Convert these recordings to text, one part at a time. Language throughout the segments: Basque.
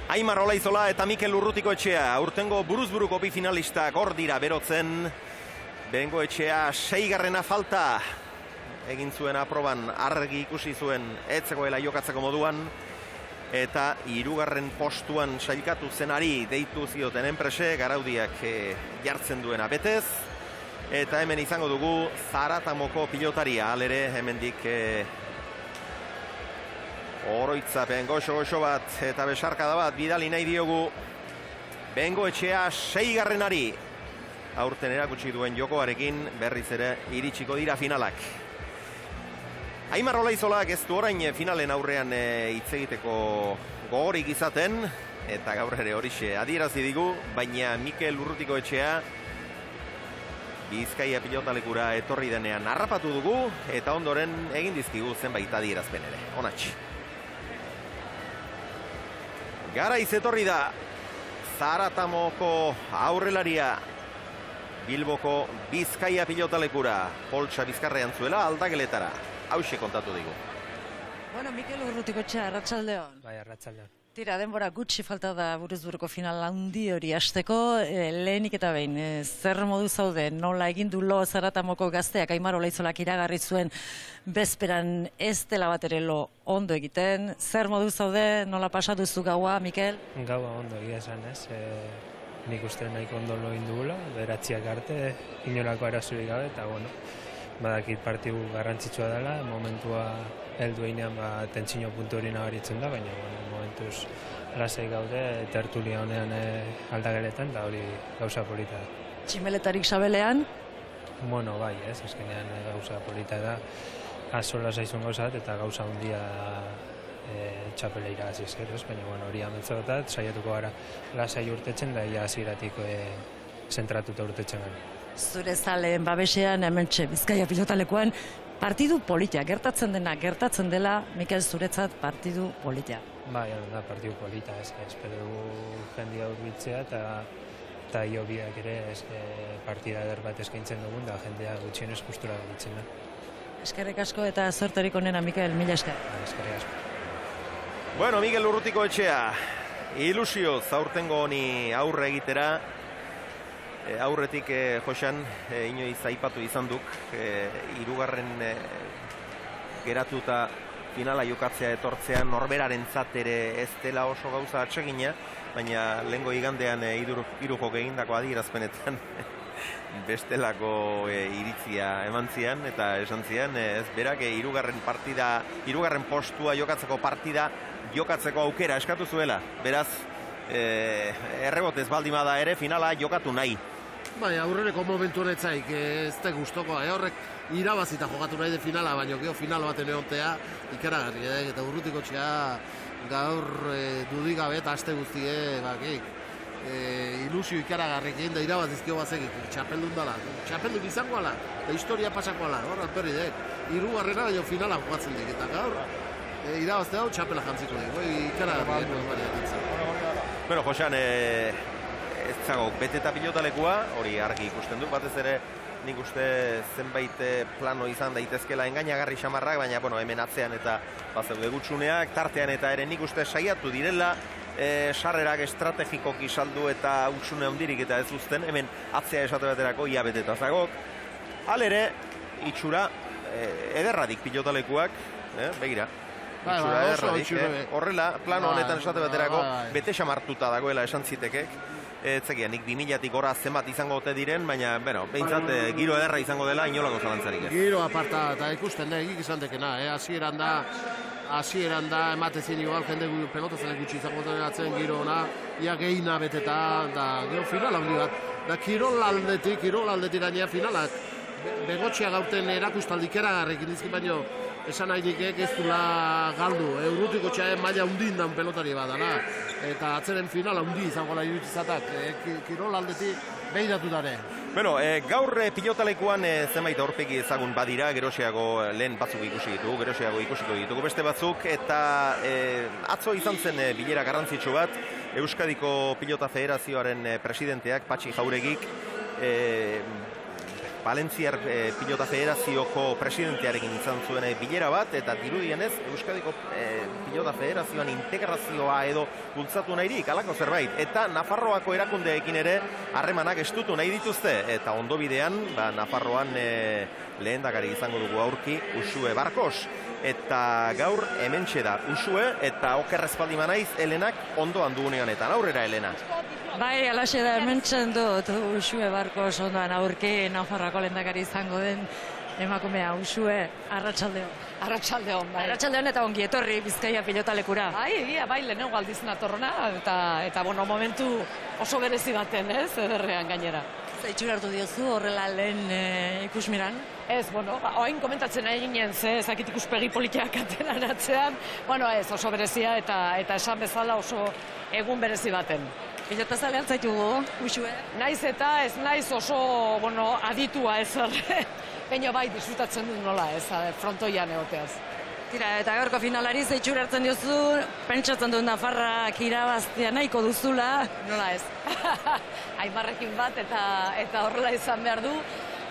Aimar Olaizola eta Mikel Urrutikoetxea, aurtengo buruzburuko bi finalistak hor dira berotzen. Bengoetxea 6. falta egin zuen aproban, argi ikusi zuen etzegoela jokatzeko moduan, eta 3. postuan sailkatu zenari deitu zioten enprese, Garaudiak jartzen duena betez, eta hemen izango dugu Zaratamoko pilotaria, alere hemendik oroitzapen goxo bat eta besarkada bat bidali nahi diogu Bengoetxea 6. aurten erakutsi duen jokoarekin berriz ere iritsiko dira finalak. Aimar Olaizolak ez du orain finalen aurrean hitz egiteko gogorik izaten, eta gaur ere horixe adierazi digu, baina Mikel Urrutikoetxea Bizkaia pilotalekura etorri denean harrapatu dugu, eta ondoren egin dizkigu zenbait adierazpen ere. Onatx. Garaiz etorri da Zaratamoko aurrelaria Bilboko Bizkaia pilotalekura, poltsa bizkarrean zuela aldageletara. Hauxe kontatu digu. Bueno, Mikel Urrutikoetxea, arratsaldeon. Bai, arratsaldeon. Tira, denbora gutxi falta da buruzburuko final handi hori hasteko. Lehenik eta behin, zer modu zaude, nola egin du lo Zaratamoko gazteak Aimar Olaizolak iragarri zuen bezperan ez dela bat ere lo ondo egiten. Zer modu zaude, nola pasatu zu gaua, Mikel? Gaua ondo egia esan ez. Nik uste nahiko ondo lo egin dugula, beratziak arte, inolako arazorik gabe, eta bueno, badakit partidu garrantzitsua dela, momentua heldu einean tentsio puntu hori nabaritzen da, baina bueno, momentuz lasai gaude, tertulia honean aldageletan, da hori gauza polita da. Tximeletarik sabelean? Bueno, bai, ez, azkenean gauza polita da, azola zaizun gauzat, eta gauza handia txapela irabazi ezkeruz, baina bueno, hori amentzagotat, saiatuko gara lasai urtetzen, da ia hasieratik zentratuta urtetzen gara. Zure zaleen babesean, hementxe Bizkaia pilotalekuan, partidu politia, gertatzen dela, Mikel, zuretzat partidu politia. Bai, da, partidu polita, espero dugu jendia urbiltzea, eta iobiak ere partida eder bat eskaintzen dugun, da jendea gutxienez gustura gelitzen da. Eskerrik asko eta zorterik onena, Mikel, mila esker. Eskerrik asko. Bueno, Mikel Urrutikoetxea, ilusio zaurtengo honi aurre egitera, aurretik Josean inoiz aipatu izan duk, 3. geratuta finala jokatzea etortzean norberaren ere ez dela oso gauza atsegina, baina lehengo igandean hiru joke egindako adierazpenetan bestelako iritzia eman zian, eta esan zian ez berak 3. postua jokatzeko partida jokatzeko aukera eskatu zuela, beraz errebotez baldimada ere finala jokatu nahi. Bai, aurreneko momentu honetzaik ez da gustoko, horrek irabazita jokatu nahi de finala, baina gero final baten egotea ikaragarri, eta Urrutikoetxea gaur dudigabe eta aste guztie ilusio ikaragarrik egin da irabazizkio bazekik, txapeldun dala, txapeldun izango ala, eta historia pasako ala, hor alperri dek, 3. baina finala jokatzen dik, eta gaur irabazte hau txapela jantziko dik, ikaragarri Bueno, Josean, ez zago, beteta pilotalekua, hori argi ikusten du, batez ere nik uste zenbait plano izan daitezkela engainagarri xamarrak, baina bueno, hemen atzean eta bazeude gutxuneak, tartean eta ere nik uste saiatu direla, sarrerak estrategikoki saldu eta utxune handirik eta ez uzten, hemen atzea esate baterako ia beteta zagok. Halere, itxura ederradik pilotalekuak, begira. Itxura ederradik, horrela, plano honetan esate baterako bete xamartuta dagoela esan zitekek. Etzekian, nik 2000-tik gora zenbat izango ote diren, baina, behintzat, giro ederra izango dela inolako zalantzarik ez. Giro aparta, eta ikusten da, egik izan dekena, hasieran da, ematezin igual, jende pelotazen gutxi izango denatzen, giro ona, ia gehina beteta, da, gero final handi bat, da, kirol aldetik gainea finalak, begotxea gaurten erakustaldik eragarrekin dizki baino, esan nahi dikek ez dula galdu, Urrutikoetxea maila hundin dan pelotari badana, eta atzeren final hundi izango la irutzizatak, kirol aldetik behiratu dare. Bueno, gaur pilotalekuan zenbait aurpegi ezagun badira, geroxeago lehen batzuk ikusi ditugu, geroxeago ikusiko ditugu beste batzuk, eta atzo izan zen bilera garrantzitsu bat, Euskadiko Pilota Federazioaren presidenteak, Patxi Jauregik, Valentziar Pilota Federazioko presidentearekin izan zuen bilera bat, eta dirudienez Euskadiko Pilota Federazioan integrazioa edo bultzatu nahirik, alako zerbait, eta Nafarroako erakundeekin ere harremanak estutu nahi dituzte, eta ondo bidean, Nafarroan lehendakari izango dugu aurki Uxue Barkos, eta gaur hementxe da Uxue, eta okerrezpaldi manaiz Elenak ondoan dugunean, eta aurrera Elena. Bai, alaxe da hementzen dut Uxue Barkos ondoan aurki Nafarroako lehendakari izango den emakumea. Uxue, arratsaldeon. Arratsaldeon, bai. Arratsaldeon eta ongi etorri Bizkaia pilotalekura. Bai, lehenengo aldiz natorrona, eta momentu oso berezi baten, ez, ederrean gainera. Zaitxura hartu diozu horrela lehen ikusmiran? Ez, oain komentatzen nahi ginen, ezakit ikuspegi politiak ateran atzean, ez, oso berezia eta esan bezala oso egun berezi baten. Pilotazalean zaitugu, Uxue? Naiz eta ez naiz oso, aditua ez horre, baina bai disfrutatzen dut nola ez, frontoian egoteaz. Tira, eta gaurko finalari zaitxura hartzen diozu, pentsatzen dut Nafarrak irabaztea nahiko duzula. Nola ez, Aimarrekin bat eta horrela izan behar du.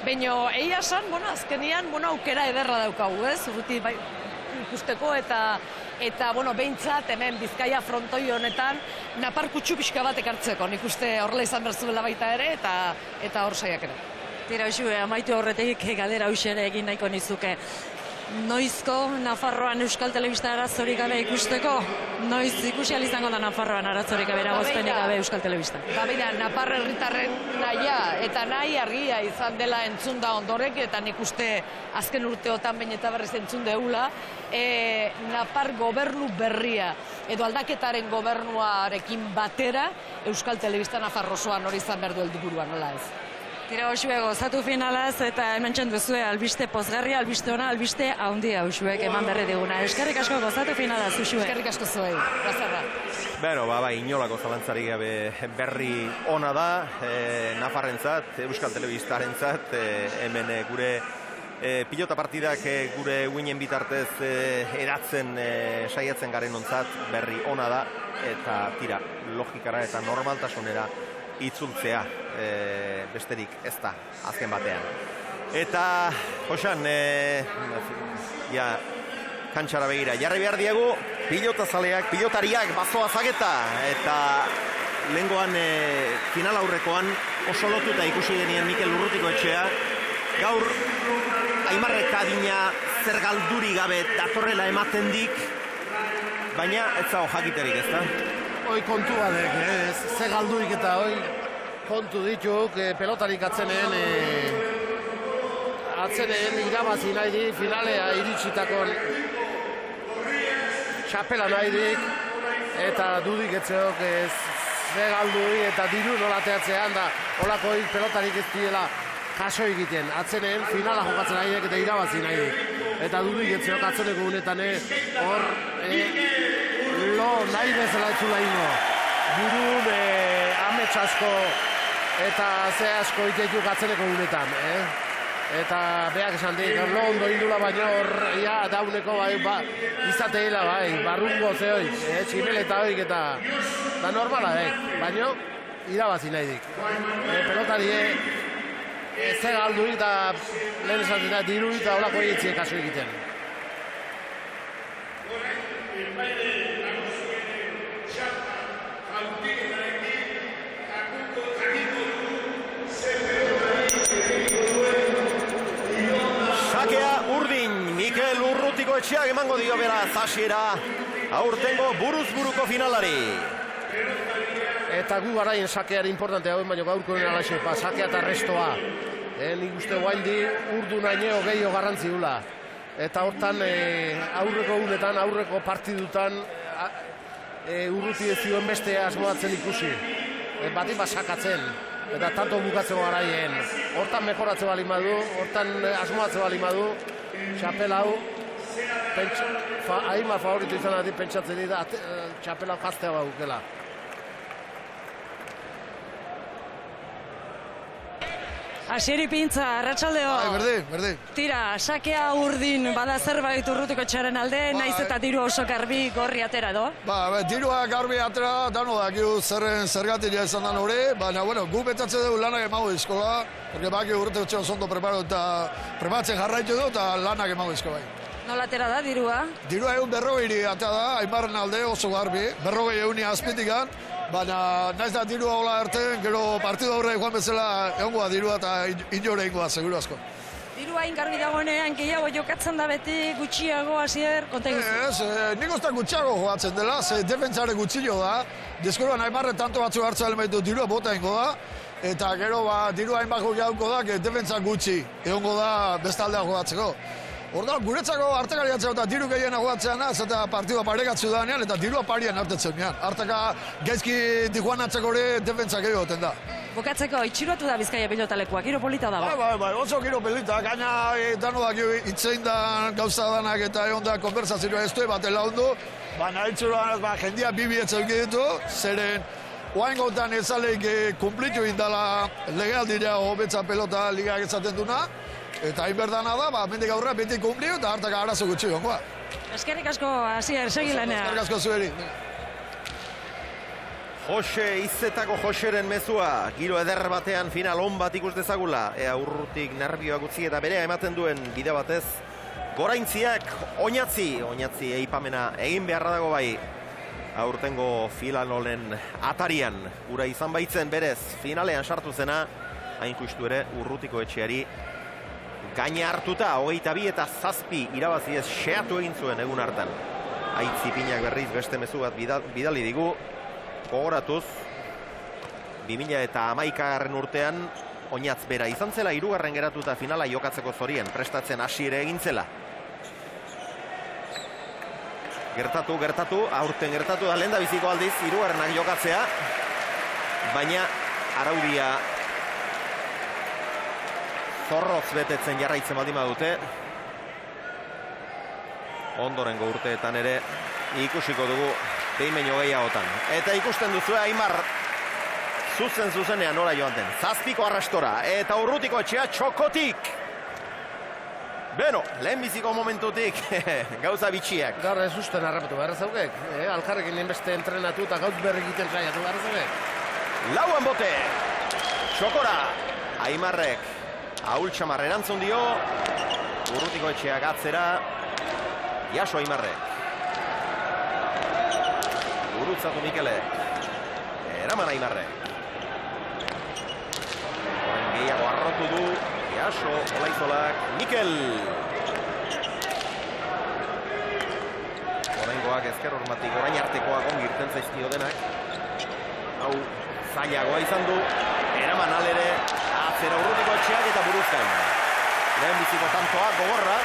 Baina egia esan, azkenian, aukera ederra daukagu, ez? Urruti bai ikusteko eta behintzat hemen Bizkaia frontoi honetan napar kutsu pixka bat ekartzeko. Nik uste horrela izan behar zuela baita ere eta hor saiakera. Tira, Uxue, amaitu horretik galdera Uxere egin nahiko nizuke. Noizko Nafarroan Euskal Telebista arazorik gabe ikusteko? Noiz ikusi izango da Nafarroan arazorik gabe, eragozpenik gabe Euskal Telebista? Begira, Napar herritarren nahia eta nahi argia izan dela entzun da ondorek, eta nik uste azken urteotan behin eta berriz entzun deula, Napar gobernu berria edo aldaketaren gobernuarekin batera Euskal Telebista Nafarrosoan hori izan behar du helburuan, nola ez? Tira, Uxue, gozatu finalaz eta hementsen duzue albiste pozgarria, albiste ona, albiste handia Uxuek eman berri diguna. Eskerrik asko gozatu finalaz, Uxue. Eskerrik asko zuei, gazarra. Bai, inolako zalantzarik gabe berri ona da, Nafarrentzat, Euskal Telebistarentzat, hemen gure pilota partidak gure uinen bitartez eratzen saiatzen garen ontzat berri ona da, eta tira, logikara eta normaltasunera itzultzea besterik ez da azken batean. Eta, Josan, kantxara begira, jarri behar diegu pilotazaleak, pilotariak bazoa zageta, eta lehengoan final aurrekoan oso lotuta ikusi denien Mikel Urrutikoetxea, gaur Aimarrek adina zer galduri gabe datorrela ematen dik, baina ez zago jakiterik, ez da? Hoi kontu badek, ze galdurik eta hoi kontu dituk, pelotarik atzeneen irabazi nahi dik, finalea iritsitako txapela nahi dik, eta dudik etzeok ze galduri eta diru nolateatzean da holakoik pelotarik ez diela kaso egiten. Atzeneen finala jokatzen nahi dik eta irabazi nahi dik. Eta dudik etzeok atzeneko unetan hor lo nahi bezala etzula ingo. Burun amets asko eta ze asko itetuk atzeneko unetan. Eta beak esan dik, lo ondo indula baina hor dauneko izateela barrungo ze hoi, tximeleta hoik eta normala baina irabazi nahi dik. Pelotari ze galduik eta lehen esaten da diru eta holako egitziek kaso egiten. Sakea urdin, Mikel Urrutikoetxeak emango dio beraz hasiera aurtengo buruz-buruko finalari. Eta gu garaien sakeari importantea hau, baina gaurko alaxe, sakea eta restoa. Nik uste guaindi urdu naineo gehiago garrantzi dula. Eta hortan aurreko unetan, aurreko partidutan Urruti ez zioen beste asmoatzen ikusi. Bati sakatzen. Eta tanto bukatzeko garaien. Hortan mejoratze bali madu, hortan asmoatze bali madu, txapela hau, Aimar favoritu izan adi pentsatzen dira, txapela hau jaztea baukela. Asieri Pintza, arratsaldeo. Berdin. Tira, sakea urdin bada zerbait Urrutiko etxearen alde, naiz eta diru oso garbi gorri atera do? Dirua garbi atera, dano dakiu zergatia izan da hori, baina, gu betatzen dugu lanak emago izkola, porque baki Urrutiko etxean zondo preparatzen jarraitu du eta lanak emago izko bai. Nola atera da, dirua? Dirua 140 atera da, Aimarren alde oso garbi, 140 azpitikan, baina naiz da dirua hola erten, gero partidu aurre joan bezala egongoa dirua eta inore ingoa, seguru asko. Dirua ingarbi dagoenean, gehiago jokatzen da beti, gutxiago, Asier, konta iguzu? Nik uste gutxiago joatzen dela, ze defentsare gutxillo da, dizkoruan Aimarre tanto batzu hartzea elemaitu dirua bota ingo da, eta gero dirua hainbako jauko da, defentsa gutxi, egongo da bestaldea joatzeko. Orda, guretzako artekariatzea eta diru gehiena joatzean, eta partidua parekatzu danean, eta dirua parian hartetzen nean. Arteka gaizki Tijuana atzeko hori defentsa gehiago goten da. Bukatzeko, itxiruatu da Bizkaia pilotalekua, giro polita da ba? Bai, oso giro polita, gaina dano da itzein da gauza danak eta egon da konversazioa ez du, batela ondo, baina itxuran jendia bibietzen ditu, zeren oain gontan ezaleik kumplitu indala legealdira hobetza pelota ligak ezaten duna, eta hain berdana da, mendik aurra beti kumpliu eta hartaka arazo gutxi gongoa. Eskerrik asko, Asier, segi lanea. Eskerrik asko zueri. Jose, Izetako Joseren mezua, giro eder batean final on bat ikus dezagula. Ea Urrutik nervioak utzi eta berea ematen duen bide batez. Goraintziak, oinatzi eipamena egin beharra dago bai. Aurtengo finalolen atarian, ura izan baitzen berez, finalean sartu zena, hain justu ere Urrutiko etxeari gaina hartuta, 22 eta 7 irabaziez xeatu egin zuen egun hartan. Aitzipinak berriz beste mezu bat bidali digu, gogoratuz, 2011 urtean, oinatz bera izan zela, 3. geratuta finala jokatzeko zorien, prestatzen hasiere egin zela. Gertatu, aurten gertatu da lehen da biziko aldiz, 3. jokatzea, baina araudia zorroz betetzen jarraitzen baldin badute. Ondorengo urteetan ere ikusiko dugu behin-behin gehiagotan. Eta ikusten duzu Aimar zuzenean nola joan den. 7ko arrastora eta Urrutiko etxea txokotik. Beno, lehenbiziko momentutik gauza bitxiak. Gaur ez usten harrapatu behar zaukek. Alkarrekin lehenbeste entrenatu eta gauz berri egiten saiatu behar zaukek. Lauan bote. Txokora. Aimarrek ahultxamar erantzun dio. Urrutiko etxeak atzera. Jaso Aimarrek. Gurutzatu Mikelek. Eraman Aimarrek. Oren gehiago arrotu du. Jaso, Olaizolak, Mikel. Orengoak ezker hormatik orain artekoak ongirten zaizkio denak. Hau, zailagoa izan du. Eraman alere, atzera Urrutiko etxeak eta buruzkan. Lehen biziko tantoa, gogorra.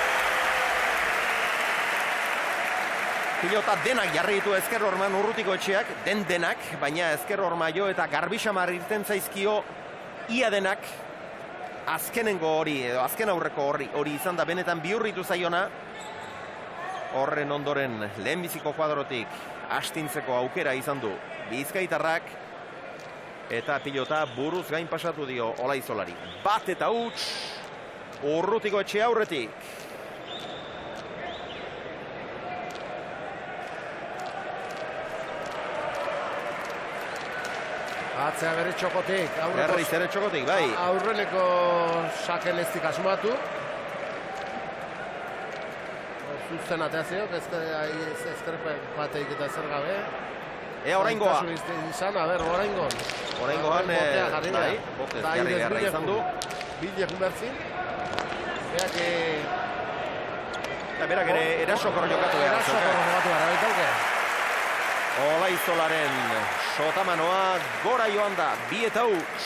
Pilota denak jarri ditu ezker horman Urrutiko etxeak, denak, baina ezker hormaio eta Garbixamar irten zaizkio ia denak. Azkenengo hori, edo azken aurreko hori izan da benetan bihurritu zaiona. Horren ondoren lehenbiziko kuadrotik astintzeko aukera izan du bizkaitarrak. Eta pilota buruz gain pasatu dio Olaizolari. Bat eta huts, Urrutiko etxe aurretik. Atzea bere txokotik. Berriz ere txokotik, bai. Aurreneko saken eztik asmatu. Zuzen atea zeok, ezker bateik eta zer gabe. Ea oraingoa. Izan, oraingoan. Oraingoan, bai, botez jarri beharra izan du. Bilek unbertzin. Berak ere erasokor jokatu behar. Erasokor jokatu behar, baitauke. Olaizolaren sotamanoa gora joan da, 2 eta huts.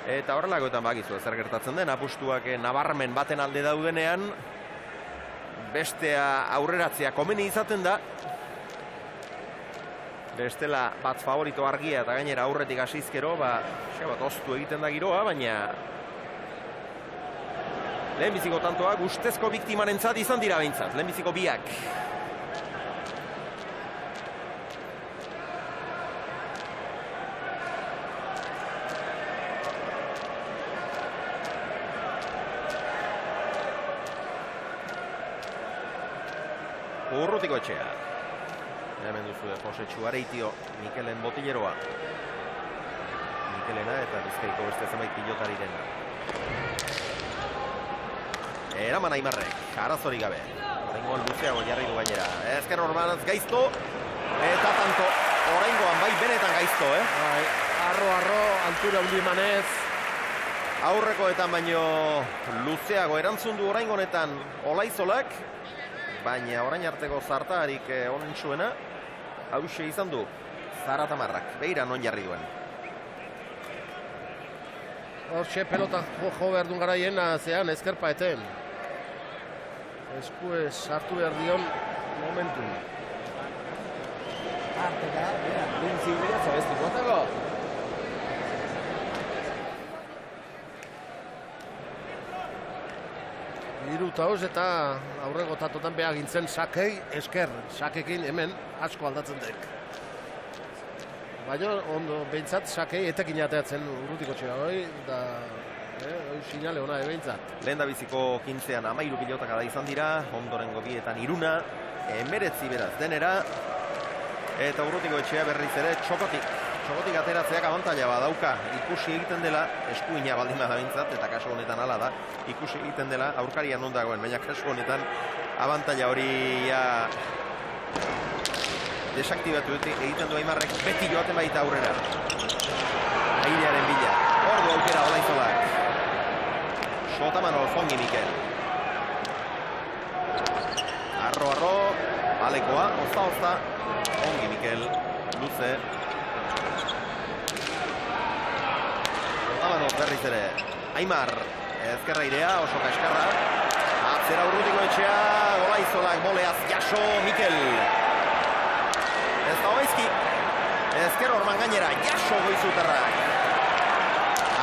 Eta horrelakoetan bakizu zer gertatzen den, apustuak nabarmen baten alde daudenean, bestea aurreratzea komeni izaten da. Bestela bat favorito argia eta gainera aurretik hasizkero, bat oztu egiten da giroa, baina lehenbiziko tantoak ustezko biktimarentzat izan dira behintzat, lehenbiziko biak. Urrutiko etxea. Hemen duzu Jose Txuareitio, Mikelen botilleroa. Mikelena eta Bizkaiko beste zenbait pilotariren. Eraman Aimarrek, arazorik gabe. Oraingoan luzeago jarri du gainera. Ezker Ormanaz gaizto. Eta tanto, oraingoan bai benetan gaizto, Arro, altura hundi emanez. Aurrekoetan baino luzeago erantzun du oraingo honetan Olaizolak. Baina orain arteko zartarik honen zuena, hause izan du Zaratamarrak. Beira non jarri duen. Hortxe pelota jo behar duen garaien zean ezkerpa eten. Eskuez hartu behar dion momentu. Hiru tauz eta aurrego tatotan behar gintzen sakei esker. Sakekin hemen asko aldatzen dek. Baina ondo behintzat sakei etekin ateatzen Urrutiko etxea hoi, da sinale hona behintzat. Lehen da biziko 15an 13 pilotaka da izan dira, ondorengo bietan 3, 19 beraz denera, eta Urrutiko etxea berriz ere txokotik ateratzeak abantaila badauka, ikusi egiten dela, eskuina baldin bada behintzat, eta kasu honetan hala da, ikusi egiten dela, aurkaria non dagoen, baina kasu honetan abantaila hori desaktibatu egiten du Aimarrek, beti joaten baita aurrera. Airearen bila, ordu aukera Olaizolak. Sotaman Olfongi Mikel. Arro, Alekoa, ozta, ongi Mikel, luze. Sotaman berriz ere, Aimar, ezkerra irea, oso kaskarra. Atzera Urrutiko etxea, Olaizolak boleaz jaso Mikel. Ez da hobeizki, ezker Orman gainera, jaso Goizutarrak.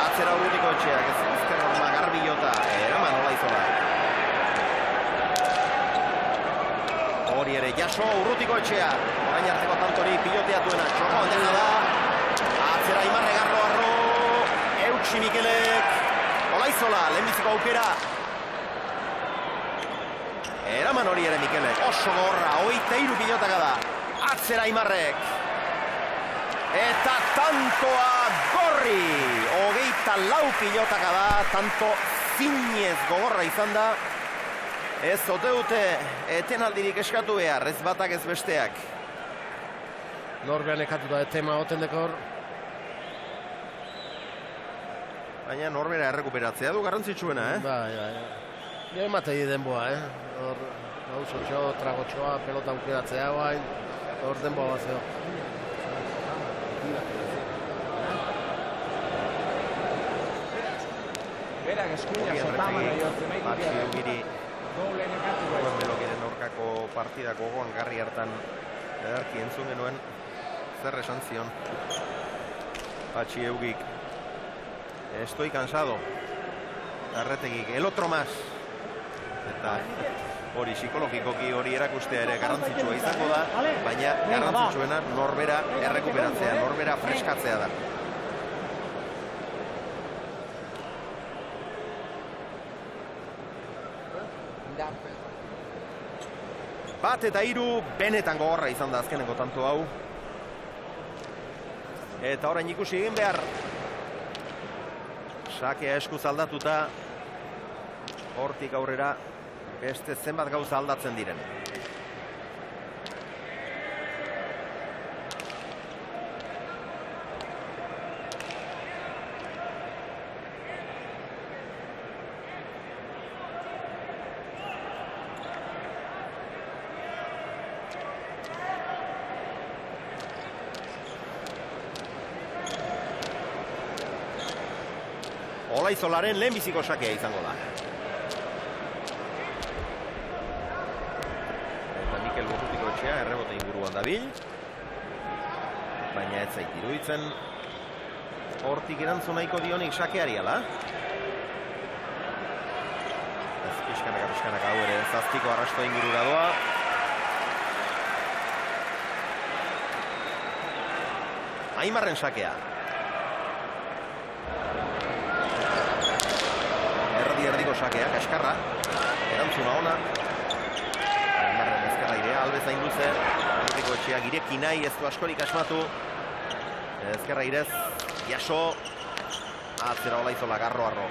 Atzera Urrutiko etxeak, ezker Orman garbillota, eraman Olaizolak. Hori ere, jaso Urrutiko etxea, orain arteko tantori piloteatuena, txoko handeja da. Atzera Aimarre arro, eutxi Mikelek, Olaizola, lehenbiziko aukera. Eraman hori ere Mikelek, oso gorra, 23 pilotaka da. Atzera Aimarrek. Eta tantoa gorri. 24 pilotaka da, tanto zinez gogorra izan da. Ez ote dute etenaldirik eskatu behar, ez batak ez besteak. Norbean ekatu da etema oten dekor. Baina norbera errekuperatzea du garrantzitsuena, Bai. Ja ematei denboa, Hor gauzotxo, tragotxoa, pelota aukeratzea guain. Hor denboa bat zeo. Berak eskuina Sotaman Batxiugiri Melokiren aurkako partidako gogoan garri hartan ederki entzun genuen zer esan zion Batxiugik. Estoy cansado. Arretegik, el otro más. Eta hori psikologikoki hori erakustea ere garrantzitsua izango da, baina garrantzitsuena norbera errekuperatzea, norbera freskatzea da. Bat eta 3 benetan gogorra izan da azkeneko tanto hau. Eta orain ikusi egin behar. Sakea eskuz aldatuta. Hortik aurrera beste zenbat gauza aldatzen diren. Olaizolaren lehenbiziko sakea izango da. Eta Mikel Urrutiko etxea errebote inguruan dabil. Baina ez zait iruditzen hortik erantzun nahiko dionik sakeari ala. Ez pixkanaka hau ere zazpiko arrasto ingurura doa. Aimarren sakea. Erdiko sakea, kaskarra, erantzuna ona. Aimarren ezkerra idea, Albe zainduze, Urrutiko Etxeak ireki nahi, ez du askorik asmatu. Ezkerra irez, jaso, atzera Olaizola, arro.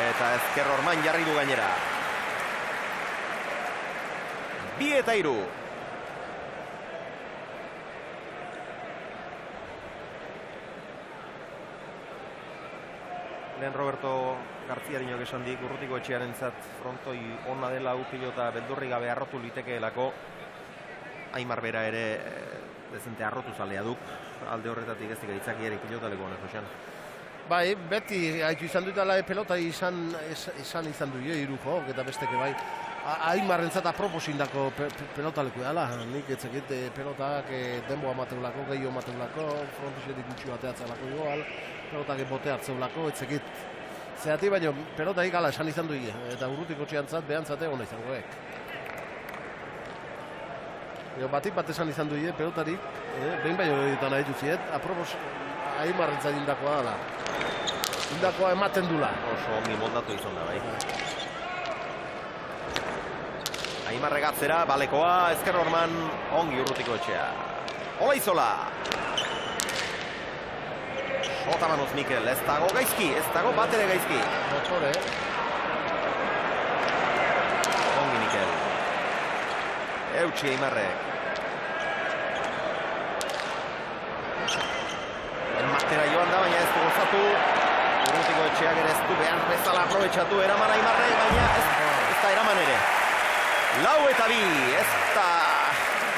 Eta Ezker Orman jarri du gainera. 2-3. Lehen Roberto Garziariñok esan dik Urrutiko Etxearentzat frontoi ona dela pilota beldurri gabe arrotu litekeelako. Aimar bera ere dezente arrotu zalea duk. Alde horretatik ez dika itzakiari pilotaleko honek, Josean. Bai, beti haitu izan dutela pelota izan du hiru jok eta besteke bai. Aimarrentzat aproposindako pelotaleku dela. Nik etzekit pelotak denboa amateulako, gehiago amateulako, frontosetik gutxi bateatzelako igual, pelotak bote hartzeulako, etzekit. Zerati baino, pelotaik ala esan izan du eta Urrutiko Etxeantzat behantzate hona izangoek. Batik bat esan izan du pelotarik, behin baino editan nahi duziet, apropos Aimarrentzat indakoa dela. Indakoa ematen dula. Oso ongi moldatu izan da, bai. Aimarre gatzera, balekoa, Ezker Orman, ongi Urrutiko Etxea. Olaizola! Sotamanoz Mikel, ez dago gaizki, ez dago bat ere gaizki. Motore. Ongi Mikel. Eutxi Aimarrek. Enmatera joan da, baina ez du gozatu. Urrutiko Etxeak ere ez du behar bezala aprobetxatu eraman Aimarrek, baina ez da eraman ere. 4-2, ez da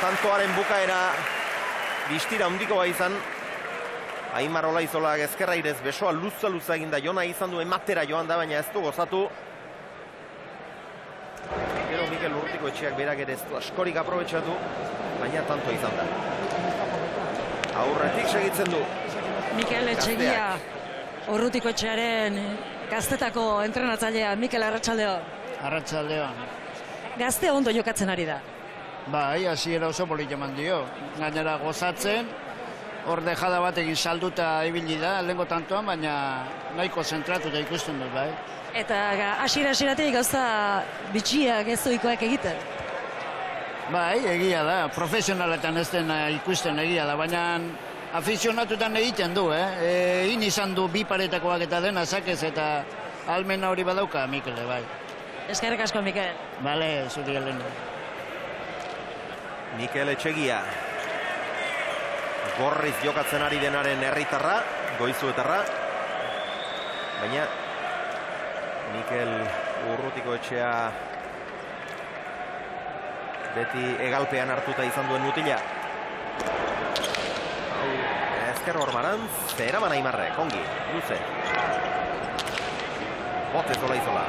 tantoaren bukaera distira handikoa izan. Aimar Olaizolak Ezkerra irez besoa luza eginda jona izan du ematera joan da, baina ez du gozatu. Gero Mikel Urrutiko Etxeak berak ere ez du askorik aprobetxatu, baina tanto izan da. Aurretik segitzen du. Mikel Etxegia, Urrutiko Etxearen gaztetako entrenatzailea, Mikel Arratsaldeon. Arratsaldeon. Gazte ondo jokatzen ari da. Bai, hasiera oso polit eman dio. Gainera gozatzen, hor dejada batekin salduta ibili da, lehenko tantoan, baina nahiko zentratuta ikusten dut, bai. Eta hasieratik gauza bitxiak ezoikoak egiten. Bai, egia da, profesionaletan ez dena ikusten egia da, baina afizionatutan egiten du, Egin izan du bi paretakoak eta dena zakez eta almena hori badauka, Mikele, bai. Eskerrik asko, Mikel. Bale, zuri helen. Mikel Etxegia. Gorriz jokatzen ari denaren herritarra, goizuetarra. Baina Mikel Urrutiko Etxea beti egalpean hartuta izan duen mutila. Ezker Ormarantz, eraman Aimarrek, ongi, luze. Botez Olaizola.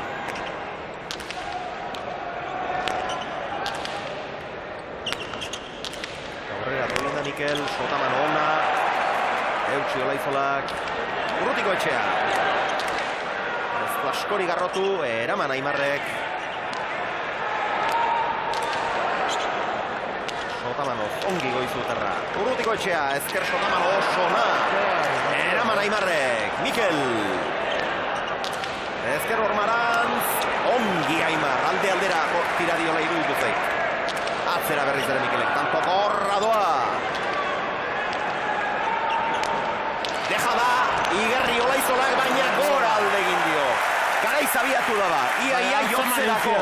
Aurrera Mikel, Sotaman ona, Eutxi Olaizolak, Urrutiko Etxea. Ez du askori garrotu, eraman Aimarrek. Sotamanoz, ongi goizuterra. Urrutiko Etxea, Ezker Sotamano osona. Eraman Aimarrek, Mikel. Ezker Ormarantz, ongi Aimar, alde-aldera tira diola iruditu zait. Atzera berriz ere Mikelek, tanto gorra doa. Deja da, Igerri Olaizolak baina gora alde egin dio. Garaiz abiatu da ba, ia jotzerako.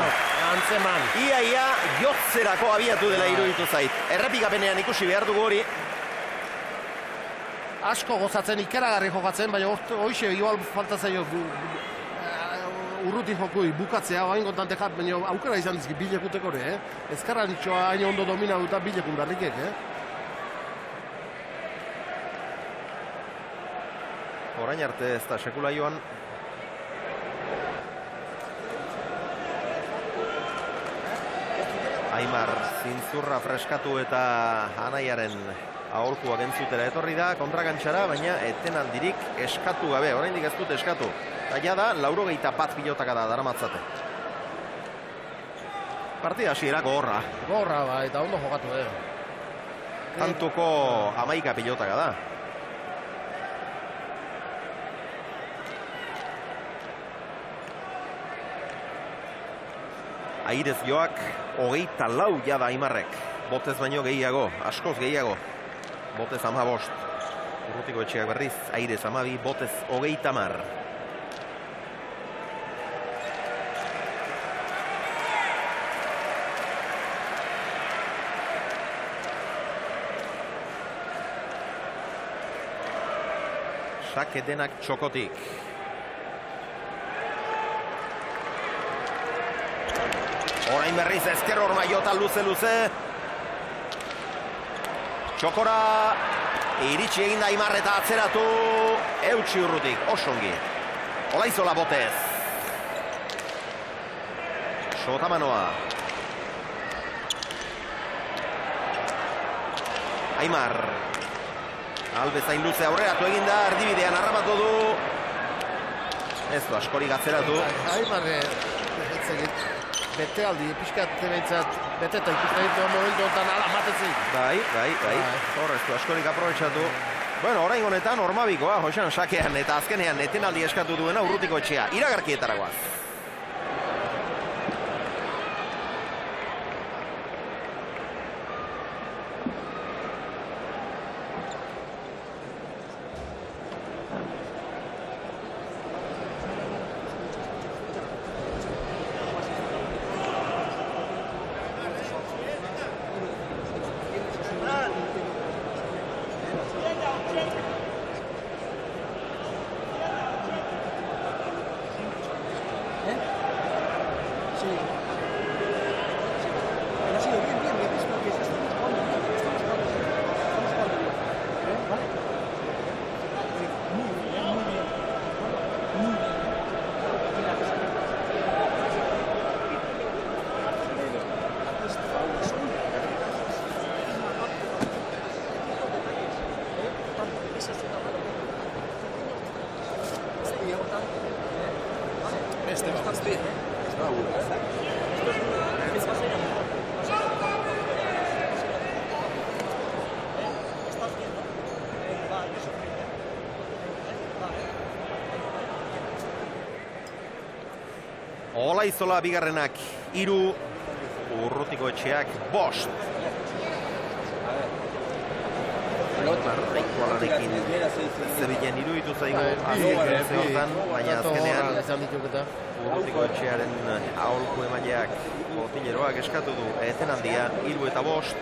Antzeman. Ia jotzerako abiatu dela iruditu zait. Errepikapenean ikusi behar dugu hori. Asko gozatzen, ikeragarri jokatzen, baina hoxe igual falta zaio Urruti jokui bukatzea, hain kontante jat, baina aukera izan dizki bilekuteko ere, Ezkerra nitxoa hain ondo domina duta bilekun berrikek, Orain arte ez da sekula joan. Aimar zintzurra freskatu eta anaiaren aholkua gentzutera etorri da kontrakantxara, baina etenaldirik eskatu gabe, oraindik ez dut eskatu. Eta da, 91 pilotaka da daramatzate. Partida hasiera gogorra. Gogorra, ba, eta ondo jokatu, Tantuko 11 pilotaka da. Airez joak 24 jada Aimarrek. Botez baino gehiago, askoz gehiago. Botez 15. Urrutiko Etxeak berriz, Airez 12, Botez 30. Sake denak txokotik. Orain berriz ezker horma jota luze. Txokora iritsi egin da Aimar eta atzeratu. Eutsi Urrutik, osongi. Olaizola Botez. Sotamanoa. Aimar. Albezain luze aurreratu egin da, erdibidean harrapatu du. Ez du askorik atzeratu. Aimar, bete aldi, pixkat behintzat, bete eta ikusten ditu momentu honetan ala matezi. Bai. Horrez du askorik aprobetxatu. Bueno, orain honetan ormabikoa, Josean sakean eta azkenean etenaldi eskatu duena Urrutiko Etxea. Iragarkietaragoaz. Olaizola bigarrenak 3, Urrutiko Etxeak 5. Reikualarekin zebilen iruditu zaigu azken hortan, baina azkenean Urrutiko Etxearen aholku emaileak botileroak eskatu du etenaldia 3 eta 5.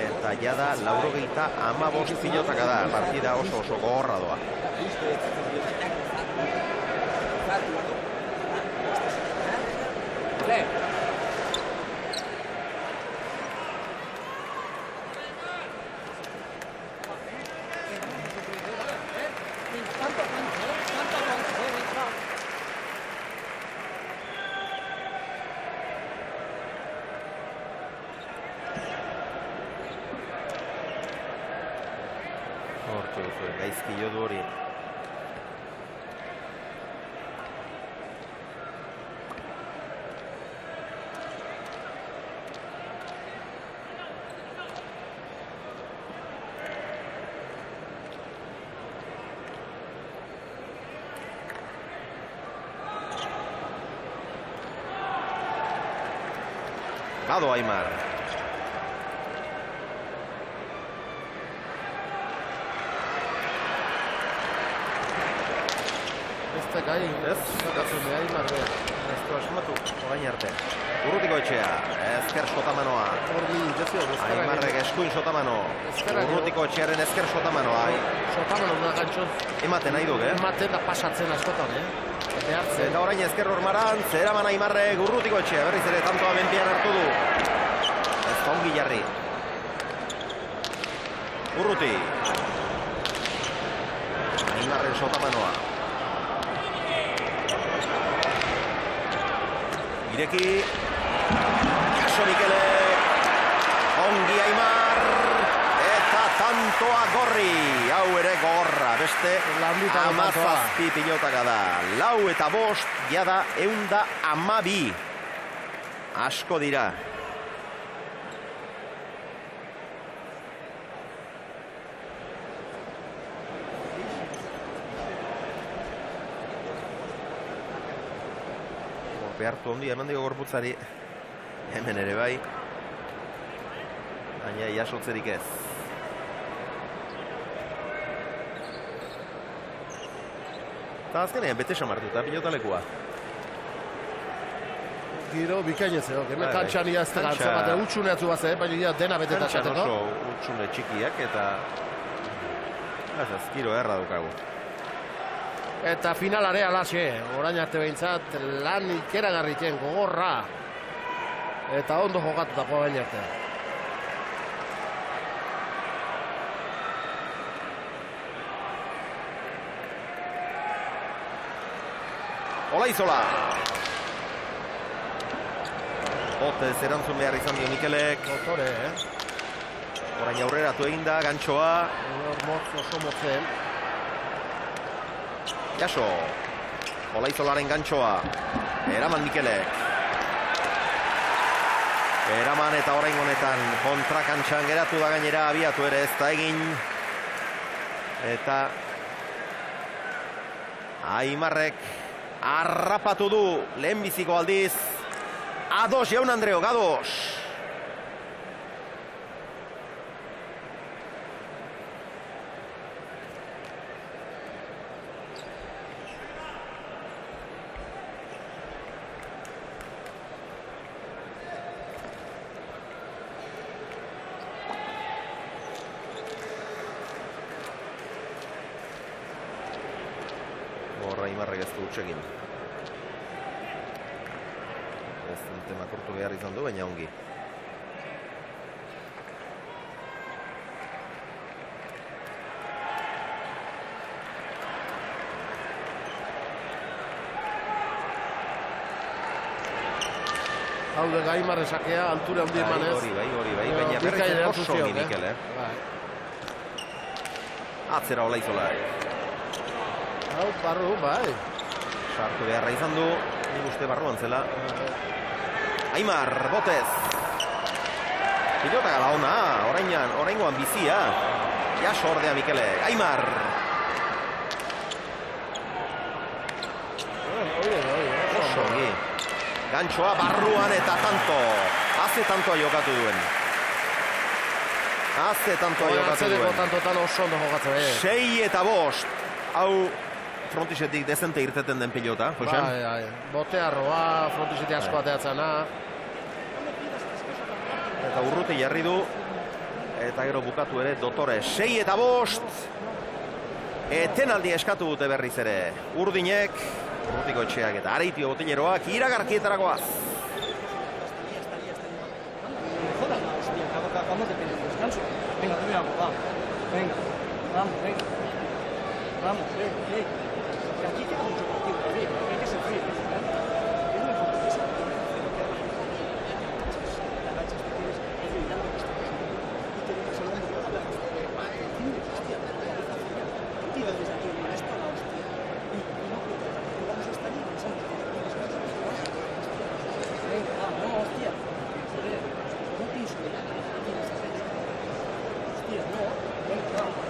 Eta jada 95 pilotaka da, partida oso gogorra doa. Gaizki jo du hori. Gado Aimar. Ez du asmatu, orain arte. Urrutiko Etxea, ezker sotamanoa. Aimarrek eskuin sotamano. Urrutiko Etxearen ezker sotamanoa. Sotamano da gantxon. Ematen nahi duk, Ematen da pasatzen askotan, Behartzen. Eta orain ezker hormaran, zeraman Aimarrek Urrutiko Etxea. Berriz ere tantoa benpian hartu du. Ez da ongi jarri. Urruti. Aimarren sotamanoa. Ireki, Kaso Mikele, ongi Aimar, eta tantoa gorri, hau ere gogorra, beste 17 pilotaka da, 4 eta 5, jada 112, asko dira. Kolpe hartu ondia eman dio gorputzari. Hemen ere bai. Baina jasotzerik ez. Eta azkenean bete samartuta pilotalekua. Giro bikainezeo, hemen kantxan ia ez da gantza bat, utxuneatzu bat baina dena beteta Kantxan oso utxune txikiak eta giro erra dukagu. Eta finalare alaxe, orain arte behintzat lan ikeragarriten gogorra eta ondo jokatutako baina arte. Olaizola! Botez erantzun behar izan dio Mikelek. Dotore, Orain aurreratu egin da, gantxoa. Oso motzen. Jaso. Olaizolaren gantxoa. Eraman Mikelek. Eraman eta orain honetan kontrakantxan geratu da gainera, abiatu ere ez da egin. Eta Aimarrek harrapatu du lehenbiziko aldiz. Ados, Jaun Andreo, gados. Horra Aimarrek ez du utxegin. Tema kortu behar izan du, baina ongi. Hau de Aimarre sakea, altura handi emanez. Hori, baina berriz oso ongi Mikel, Atzera Olaizola. Hau, barru, bai. Sartu beharra izan du, nik uste barruan zela. Aimar, botez. Pilota gala ona, oraingoan bizia. Jaso ordea Mikele, Aimar. Oso ongi. Gantxoa barruan eta tanto. Haze tantoa jokatu duen. Tantotan oso ondo jokatzen. 6 eta 5. Hau frontisetik dezente irteten den pilota, Josean? Bai. Botearroa, frontisetik asko ateatzana. Eta urruti jarri du. Eta gero bukatu ere Dotore. 6 eta 5. Etenaldi eskatu dute berriz ere. Urdinek, urrutiko etxeak eta Areitio Botileroak iragarkietarakoaz. Vamos, que aquí queda mucho partido todavía, hay que sufrir. Es muy importante eso. La racha que tienes es evitando que estés y te dejas hablando con la hostia, tío, desde aquí, esto a la hostia. Y no, jugamos esta liga, pensamos que venga, no, hostia. Joder, no pienso que nada. Hostia, no, venga, vamos.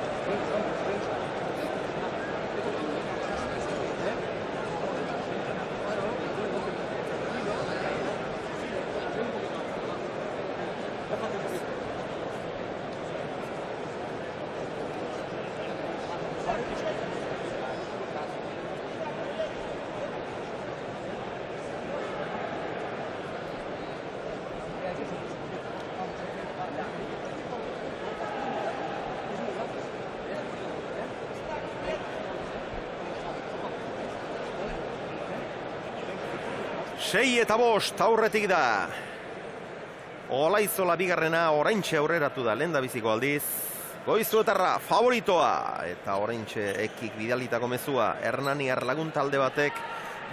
Sei eta 5 aurretik da. Olaizola bigarrena oraintxe aurreratu da lehen da biziko aldiz. Goizuetarra favoritoa. Eta oraintxe ekik bidalitako mezua Hernaniar lagun talde batek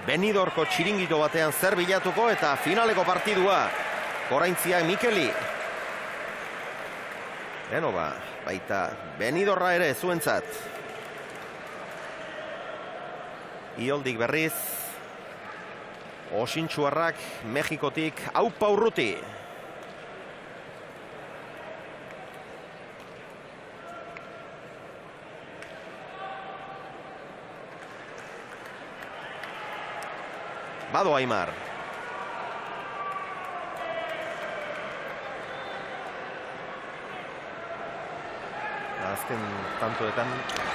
Benidorko txiringito batean zer bilatuko eta finaleko partidua. Oraintziak Mikeli. Baita Benidorra ere zuentzat. Ioldik berriz. Osintxuarrak Mexikotik Aupa Urruti. Bado Aimar. azken tantoetan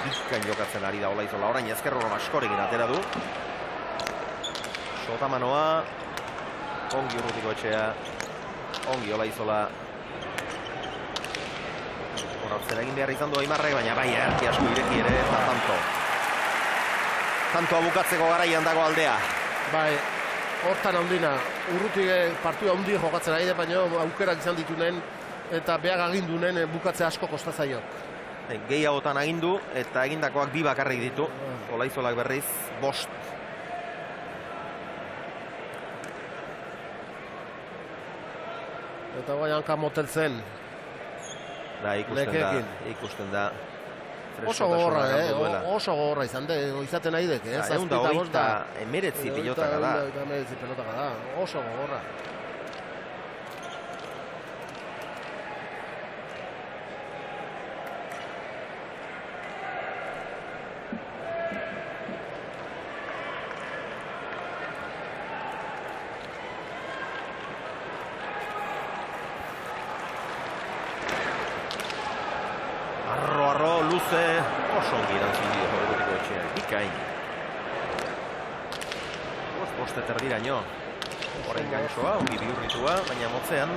bikain jokatzen ari da Olaizola. Orain ezkerro askorekin atera du. Sotamanoa, ongi Urrutikoetxea, ongi Olaizola. Zer egin behar izan du Aimarrek, baina bai erki asko ireki ere eta tantoa bukatzeko garaian dago aldea. Bai, hortan handina, Urrutik partua handi jokatzen ari da, baina aukerak izan ditunen eta behar agindunen bukatze asko kostatzaiok. Gehiagotan agindu eta egindakoak 2 bakarrik ditu. Olaizolak berriz 5. Eta bai hanka moteltzen. Da, ikusten da. Oso gogorra, oso gogorra izaten nahi dek, eh? 19 pilotaka da. 19 pilotaka da, oso gogorra. Luze, oso ongi erantzun dio Urrutikoetxea, bikain. Boste terdiraino. Horrein gantsoa, ongi bihurritua, baina motzean.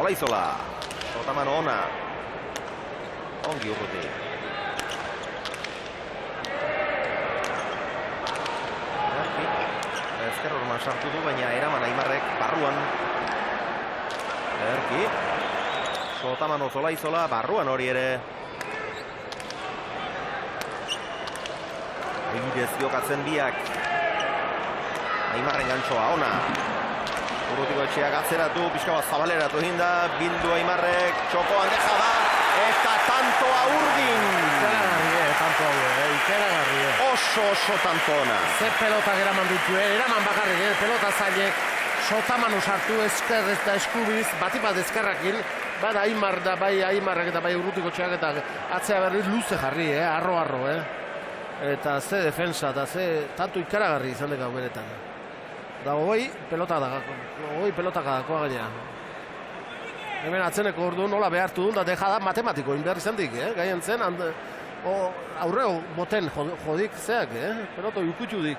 Olaizola, Sotamano ona. Ongi Urruti. Ezker horman sartu du, baina eraman Aimarrek barruan. Erki. Sotamano Olaizola, barruan hori ere. Bidez jokatzen biak. Aimarren gantsoa, ona. Urrutikoetxeak atzeratu, pixka bat zabaleratu egin da. Bildu Aimarrek, txokoan deja da. Eta tantoa urdin. Ikeragarri, Oso tanto ona. Ze pelotak eraman ditu, eraman bakarrik, pelota zailek. Sotamano sartu esker eta eskubiz, bat ezkerrakin. Bada Aimar da, bai Aimarrek eta bai Urrutikoetxeak eta atzea berriz luze jarri, arro, Eta ze defensa, eta ze tanto ikaragarri izan deka beretan. Da hoi pelotaka dakoa gaina. Hemen atzeneko ordu nola behartu duen, da deja da matematiko inbehar izan dik, gaien zen, aurreo boten jodik zeak, peloto ikutu dik.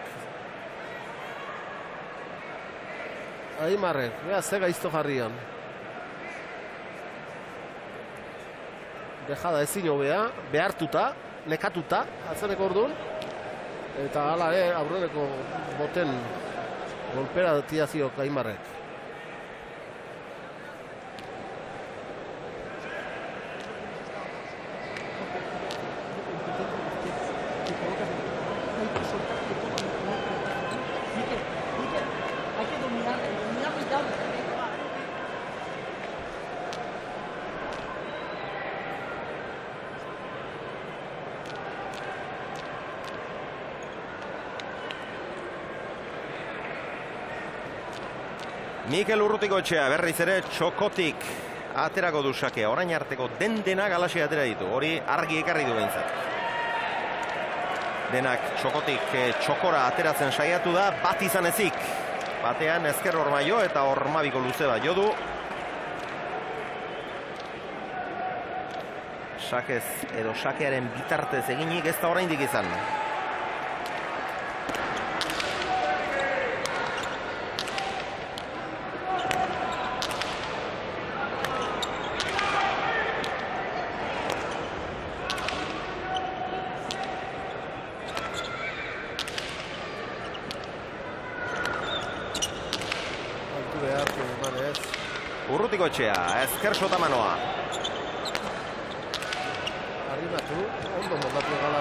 Aimarrek, ze gaizto jarrian. Dejada ezin hobea, behartuta, nekatuta, atzeneko orduan. Eta hala, aurreneko boten golpera tiaziok Aimarrek. Mikel Urrutikoetxea berriz ere txokotik aterako du sakea. Orain arteko denak alaxe atera ditu. Hori argi ekarri du behintzat. Denak txokotik txokora ateratzen saiatu da, bat izan ezik. Batean ezker horma jo eta hormabiko luze bat jo du. Sakez edo sakearen bitartez eginik ez da oraindik izan. Urrutikoetxea, ezker Sotamanoa. Arrimatu, ondo moldatu gala,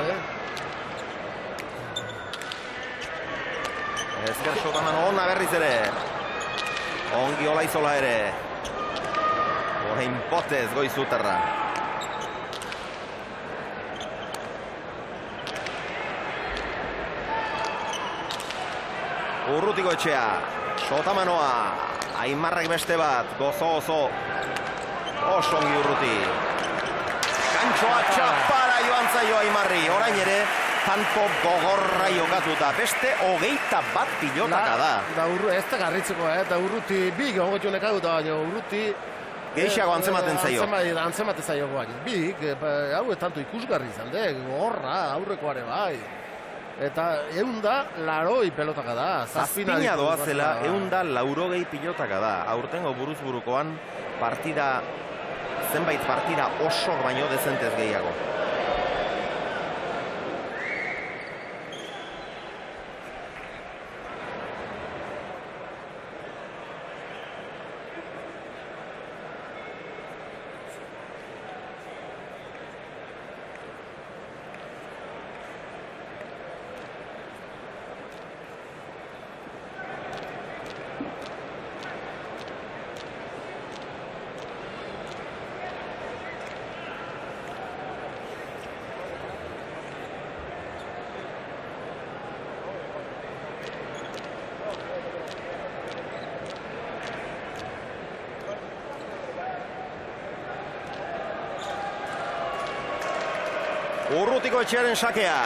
Ezker Sotamano ona berriz ere. Ongi Olaizola ere. Orain potez Goizuterra. Urrutikoetxea, Sotamanoa. Aimarrek beste bat, gozo. Oso ongi Urruti. Gantxoa txapara joan zaio Aimarri. Orain ere, tanto gogorra jokatuta. Beste 21 pilotaka da. Ez da garritzeko, eta Urruti bi gogotu nekaguta, baina Urruti Geixiago antzematen zaio. Antzematen zaio guai. Bik, hau tanto ikusgarri izan, gorra, aurrekoare bai. Eta 180 pelotaka da. Zazpina doazela, 180 pilotaka da. Aurtengo buruz burukoan zenbait partida oso baino dezentez gehiago. Urrutikoetxearen sakea.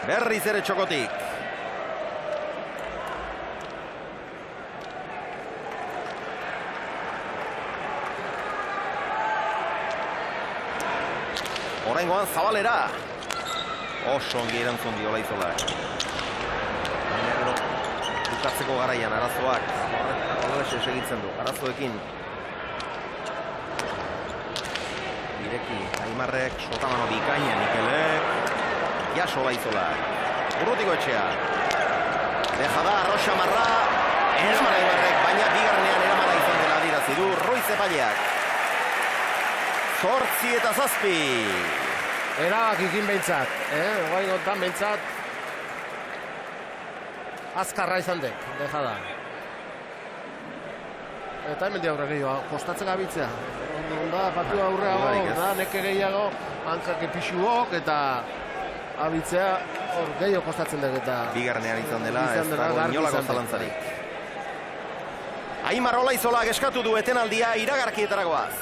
Berriz ere txokotik. Oraingoan Zabalera. Oso ongi erantzun dio Olaizolak. Bukatzeko garaian arazoak. Horrexe segitzen du. Arazoekin. Ireki, Aimarrek, Sotamano bikaina, Mikelek, Jaso Olaizolak. Urrutikoetxea. Dejada, Roxa Marra, eraman Aimarrek, baina bigarnean eramana izan dela adirazi du Ruiz epaileak. 8-7. Erabakikin behintzat, guain gontan behintzat azkarra izan dek, dejada. Eta hemen diaurre gehiago, kostatzen gabitzea. Onda, partiu aurreago, da, neke gehiago, hankak epixuok, eta abitzea hor gehiago kostatzen dek eta... Bigarnean izan dela, ez dago inolako zalantzarik. Aimar Olaizolak eskatu du etenaldia iragarkietaragoaz.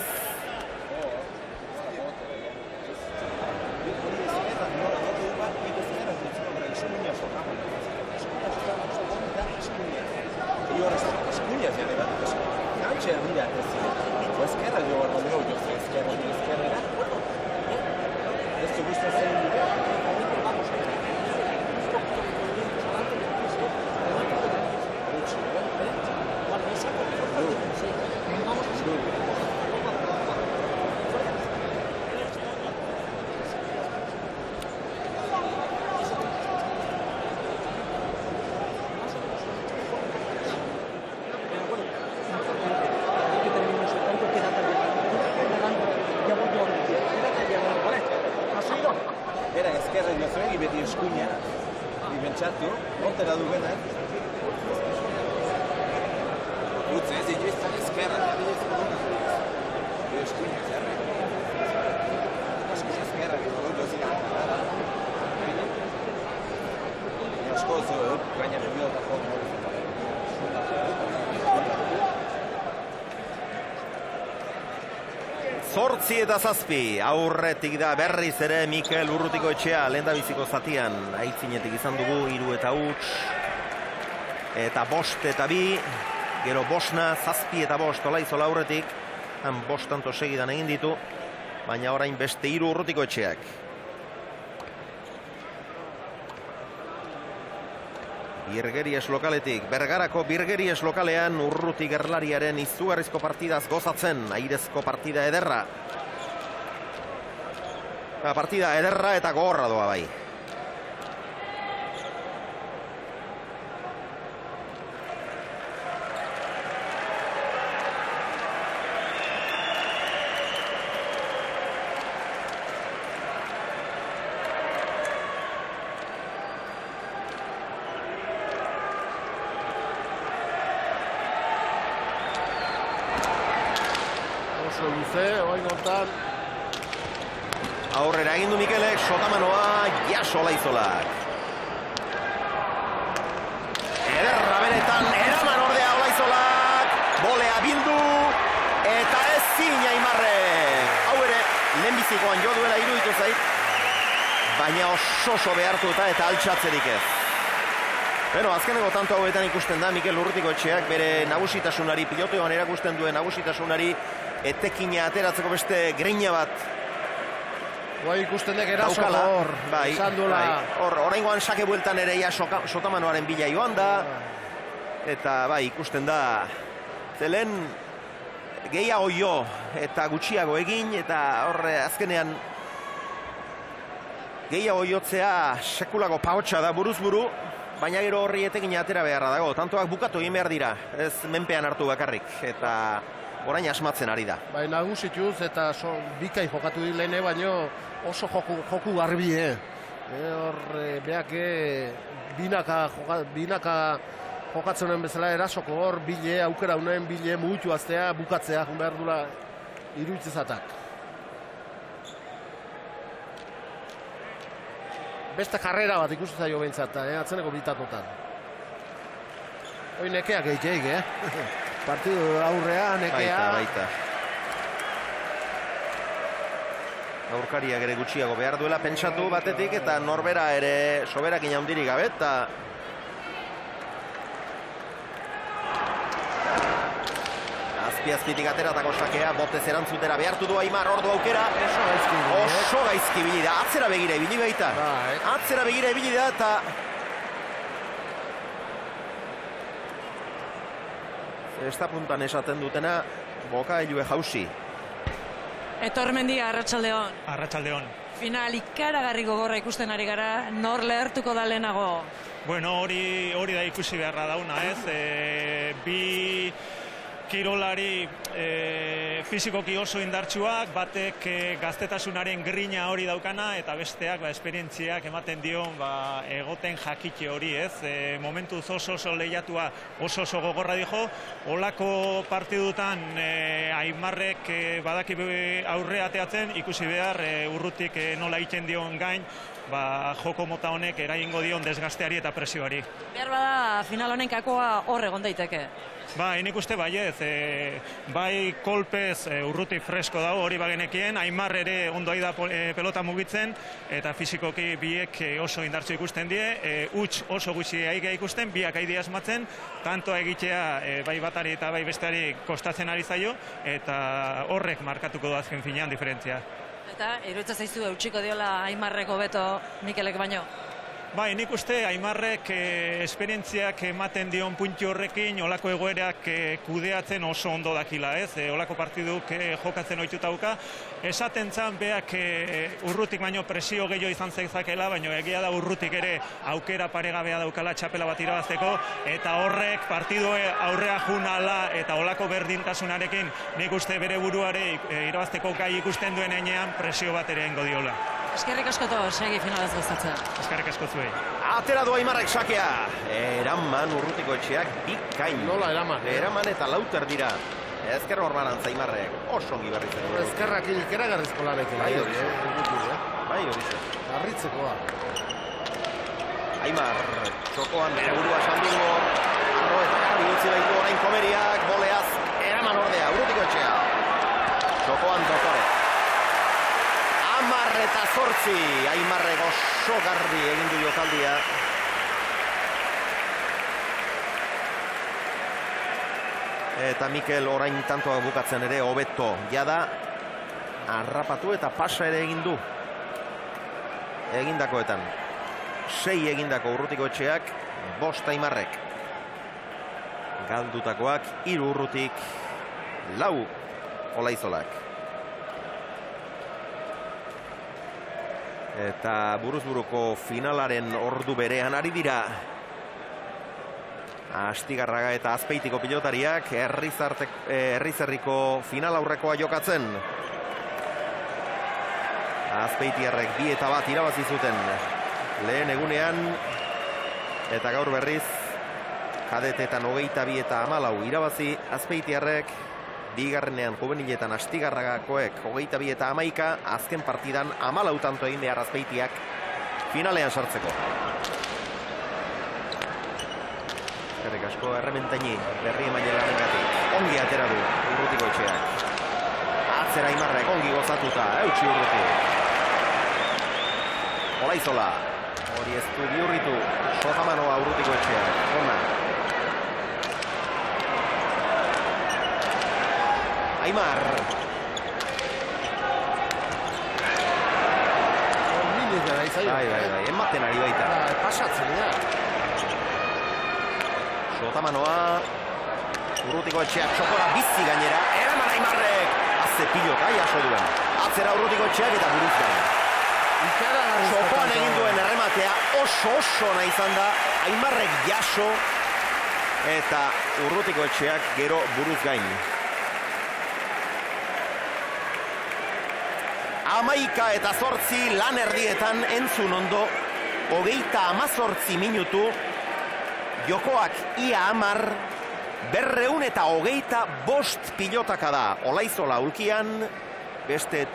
Zortzi eta zazpi, aurretik da berriz ere Mikel Urrutikoetxea lehendabiziko zatian. Aitzinetik izan dugu 3 eta huts. Eta 5 eta 2, gero 5, 7 eta 5 Olaizola aurretik. Han 5 tanto segidan egin ditu, baina orain beste 3 Urrutikoetxeak. Birgeries lokaletik, Bergarako Birgeries lokalean Urruti gerlariaren izugarrizko partidaz gozatzen, airezko partida ederra. Partida ederra eta gogorra doa bai. Aurrera egin du Mikelek, Sotamanoa, Jaso Olaizolak. Ederra benetan, eraman ordea Olaizolak, bolea bildu, eta ezin Aimarrek. Hau ere, lehenbizikoan jo duela iruditu zait, baina oso behartuta eta altxatzerik ez. Beno, azkeneko tanto hauetan ikusten da Mikel Urrutikoetxeak bere nagusitasunari, pilotoan erakusten duen nagusitasunari etekina ateratzeko beste greina bat Guai ikusten dek eraso daukala. hor, izan duela. Oraingoan sake bueltan ere ja sotamanoaren bila joan da. Eta bai, ikusten da zelen gehiago jo eta gutxiago egin, eta horre azkenean gehiago jotzea sekulako pahotsa da buruz buru, baina gero horri etekin atera beharra dago. Tantoak bukatu egin behar dira, ez menpean hartu bakarrik, eta orain asmatzen ari da. Bai, nagusituz eta bikai jokatu dilene, baino oso joku garbi, hor beak binaka jokatzen honen bezala erasoko hor bile, aukera honen bile, mugitu aztea, bukatzea, behar dula iruitzezatak. Beste karrera bat ikusten zaio behintzat, atzeneko bitatotan. Hoi nekeak egiteik, Partidu aurrea, nekea. Baita. Aurkariak ere gutxiago behar duela pentsatu batetik, eta norbera ere soberakin handirik gabe, eta azpitik ateratako sakea, botez erantzutera behartu du Aimar, ordu aukera. Oso gaizki ibili da, atzera begira ibili baita. Atzera begira ibili da, eta esta puntan esaten dutena, bokailue jausi. Etormendi, Arratsaldeon. Arratsaldeon. Final ikaragarri gogorra ikusten ari gara, nor lehertuko da lehenago? Bueno, hori da ikusi beharra dauna, ez? Bi kirolari fizikoki oso indartsuak, batek gaztetasunaren grina hori daukana, eta besteak esperientziak ematen dion egoten jakite hori, ez? Momentuz oso lehiatua, oso gogorra dijo. Olako partidutan Aimarrek badaki aurre ateatzen, ikusi behar Urrutik nola egiten dion gain, joko mota honek eragingo dion desgasteari eta presioari. Behar bada final honen kakoa hor egon daiteke. Nik uste baiez, bai kolpez Urruti fresko dago hori bagenekien, Aimar ere ondo da pelota mugitzen, eta fizikoki biek oso indartsu ikusten die, huts oso gutxi aigea ikusten, biak aidea asmatzen, tantoa egitea bai batari eta bai besteari kostatzen ari zaio, eta horrek markatuko du azken finean diferentzia. Eta, iruditzen zaizu eutxiko diola Aimarreko beto Mikelek baino? Bai, nik uste Aimarrek esperientziak ematen dion puntu horrekin olako egoerak kudeatzen oso ondo dakila, ez? Olako partiduk jokatzen ohituta dauka. Esaten zan beak Urrutik baino presio gehiago izan zezakela, baino egia da Urrutik ere aukera paregabea daukala txapela bat irabazteko, eta horrek partidu aurrea junala eta olako berdintasunarekin nik uste bere buruare irabazteko gai ikusten duen enean presio bat ere engo diola. Eskerrik askoto, segi finalaz gozatzen. Eskerrik asko zuei. Atera du Aimarrek sakea. Eraman Urrutikoetxeak bikain. Nola eraman? Eraman eta lauter dira. Ezker horbarantza Aimarrek. Oso ongi berri zen. Ezkerrak ikeragarrizko lanekin. Bai hori zen. Garritzekoa. Aimar, txokoan bere burua sandingo. Arro eta garbi utzi baitu orain komeriak. Boleaz, eraman ordea, Urrutikoetxea. Txokoan Dotore. 10-8, Aimarrek oso garbi egin du jokaldia. Eta Mikel orain tantoa bukatzen ere hobeto. Jada, harrapatu eta pasa ere egin du. Egindakoetan. 6 egindako Urrutikoetxeak, 5 Aimarrek. Galdutakoak 3 Urrutik, 4 Olaizolak. Eta buruzburuko finalaren ordu berean ari dira Astigarraga eta Azpeitiko pilotariak Herrizerriko final aurrekoa jokatzen. Azpeitiarrek 2-1 irabazi zuten lehen egunean, eta gaur berriz kadetetan 22-14 irabazi Azpeitiarrek. Bigarrenean juveniletan Astigarragakoek 22-11, azken partidan 14 tanto egin behar Azpeitiak finalean sartzeko. Eskerrik asko Errementaini berri emaile lanengatik. Ongi atera du Urrutikoetxeak. Atzera Aimarrek ongi gozatuta, eutsi Urrutik. Olaizola, Hori ez du bihurritu Sotamanoa urrutiko etxean. Ona. Aimar. Bai, ematen ari baita. Pasatzen da. Sotamanoa urrutiko etxeak txokora bizi gainera. Eraman Aimarrek. Azze pilota jaso duen. Atzera urrutiko etxeak eta buruz gain. Txokoan egin duen errematea oso nahi izan da. Aimarrek jaso eta urrutiko etxeak gero buruz gain. 11:08 lan erdietan entzun ondo, 38 minutu, jokoak ia 10, 225 pilotaka da. Olaizola ulkian, beste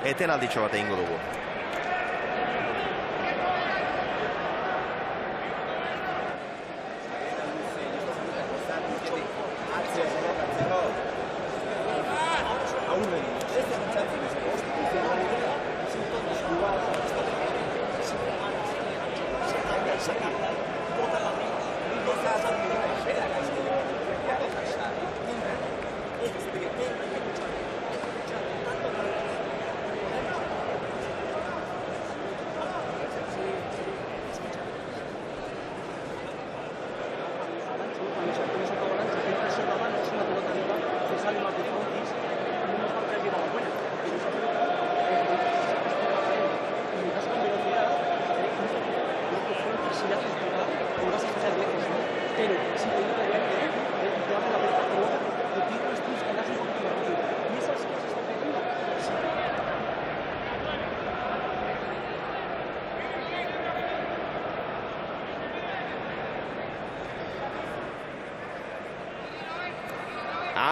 etenalditxo bat egingo dugu.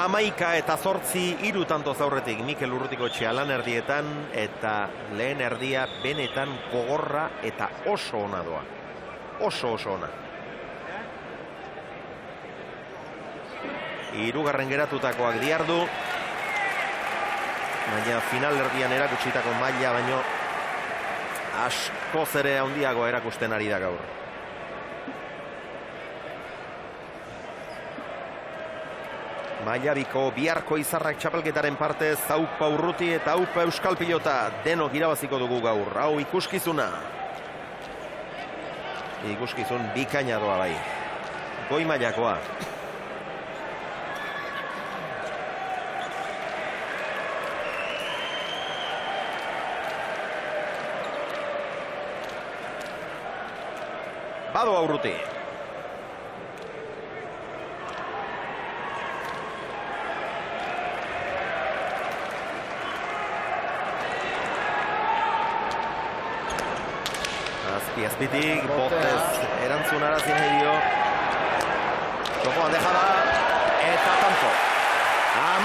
Amaika eta 8 hiru tanto zaurretik Mikel Urrutiko etxea lan erdietan eta lehen erdia benetan gogorra eta oso ona doa. Oso ona. Hirugarren geratutakoak diardu. Baina final erdian erakutsitako maila baino askoz ere handiago erakusten ari da gaur. Mailabiko biharko izarrak txapelketaren partez Aupa Urruti eta Aupa Euskal Pilota denok irabaziko dugu gaur. Hau ikuskizuna. Ikuskizun bikaina doa bai. Goi mailakoa. Badoa Urruti. Azpitik, botez erantzun arazin dio. Jokoan dejada eta kanpo.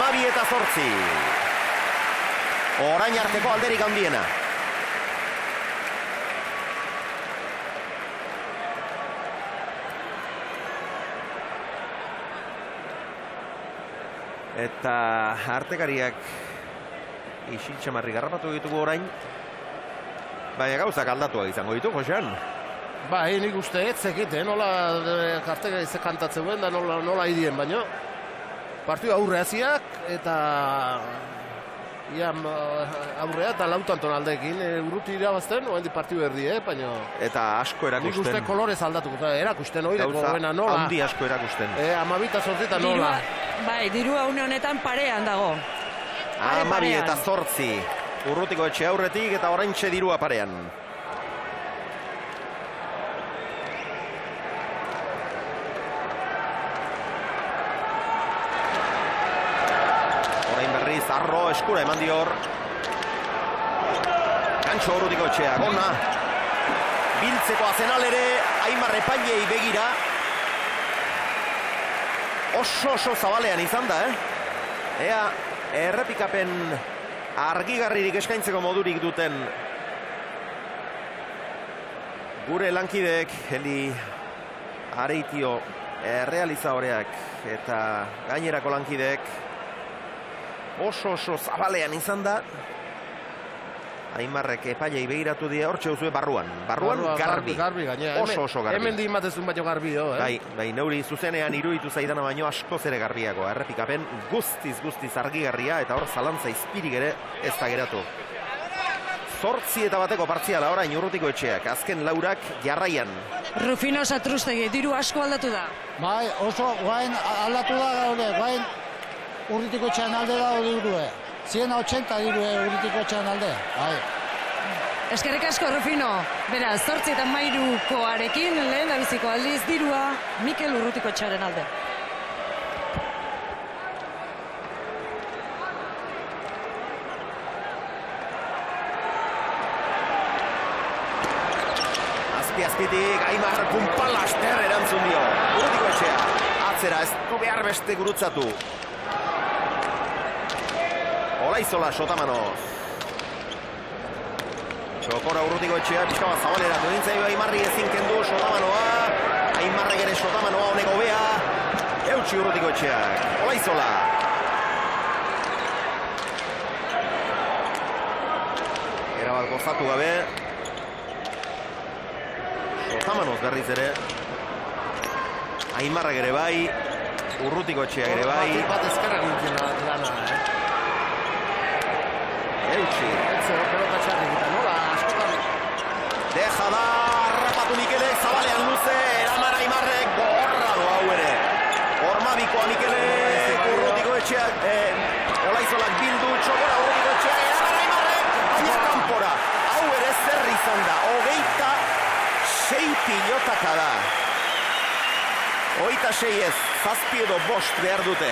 12:08. Orain arteko alderik handiena. Eta artekariak isiltxamarri garrapatu ditugu orain. Baina gauzak aldatuak izango ditu, Josean. Bai, nik uste ez zekite, nola karteka izek kantatzen duen da nola idien, baino. Partiu aurreaziak eta aurrea eta lautanton aldeekin Urruti irabazten, oen di partiu erdi, baina... Eta asko erakusten. Nik uste kolorez aldatuko, erakusten oideko goena nola. Gauza handi asko erakusten. 12:08 nola. Bai, dirua une honetan parean dago. 12:08. Urrutiko etxe aurretik eta oraintxe dirua parean. Orain berriz Arro eskura eman dior. Gantxo Urrutiko etxea, gona. Biltzeko azenal ere Aimar epailei begira. Oso zabalean izan da, Ea, errepikapen argigarririk eskaintzeko modurik duten gure lankideek, Heli Areitio realizadoreak eta gainerako lankideek oso zabalean izan da. Aimarrek epailei begiratu dira, hortxe uzue barruan garbi. Garbi gainera. Oso garbi. Hemen dimatezun baino garbi do, Bai, neuri zuzenean iruditu zaidana baino askoz ere garbiago. Errepikapen guztiz argigarria eta hor zalantza izpirik ere ez da geratu. 8-1 partziala orain Urrutikoetxeak, azken laurak jarraian. Rufino Satrustegi, diru asko aldatu da. Bai, oso guain aldatu da gaude, guain Urrutikoetxean alde da dirue. 180 dirue Urrutikoetxean alde, bai. Eskerrik asko, Rufino. Beraz, 8-3koarekin lehen abiziko aldiz dirua Mikel Urrutikoetxearen alde. Azpitik, Aimar punpalaster erantzun dio. Urrutikoetxea, atzera ez du behar beste gurutzatu. Olaizola, Sotamanoz. Txokora Urrutikoetxea, pixka bat zabalera. Duintzaio Aimarri ezin kendu Sotamanoa. Aimarrek ere Sotamanoa honek hobea. Eutsi Urrutikoetxeak. Olaizola. Erabat gozatu gabe. Sotamanoz berriz ere. Aimarrek ere bai. Urrutikoetxeak ere bai. Bat ezkerrak nintzen lana, Eutsi. Etzero, pelota txarrik eta nola, askotan. Deja da, harrapatu Mikelek, zabalean luze, eraman Aimarrek, gorra du hau ere. Ormabikoa Mikelek, Urrutikoetxeak, Olaizolak bildu, txokora Urrutikoetxeak, eraman Aimarrek, baina kanpora. Hau ere zer izan da, 26 pilotaka da. 26 ez, 7 edo 5 behar dute.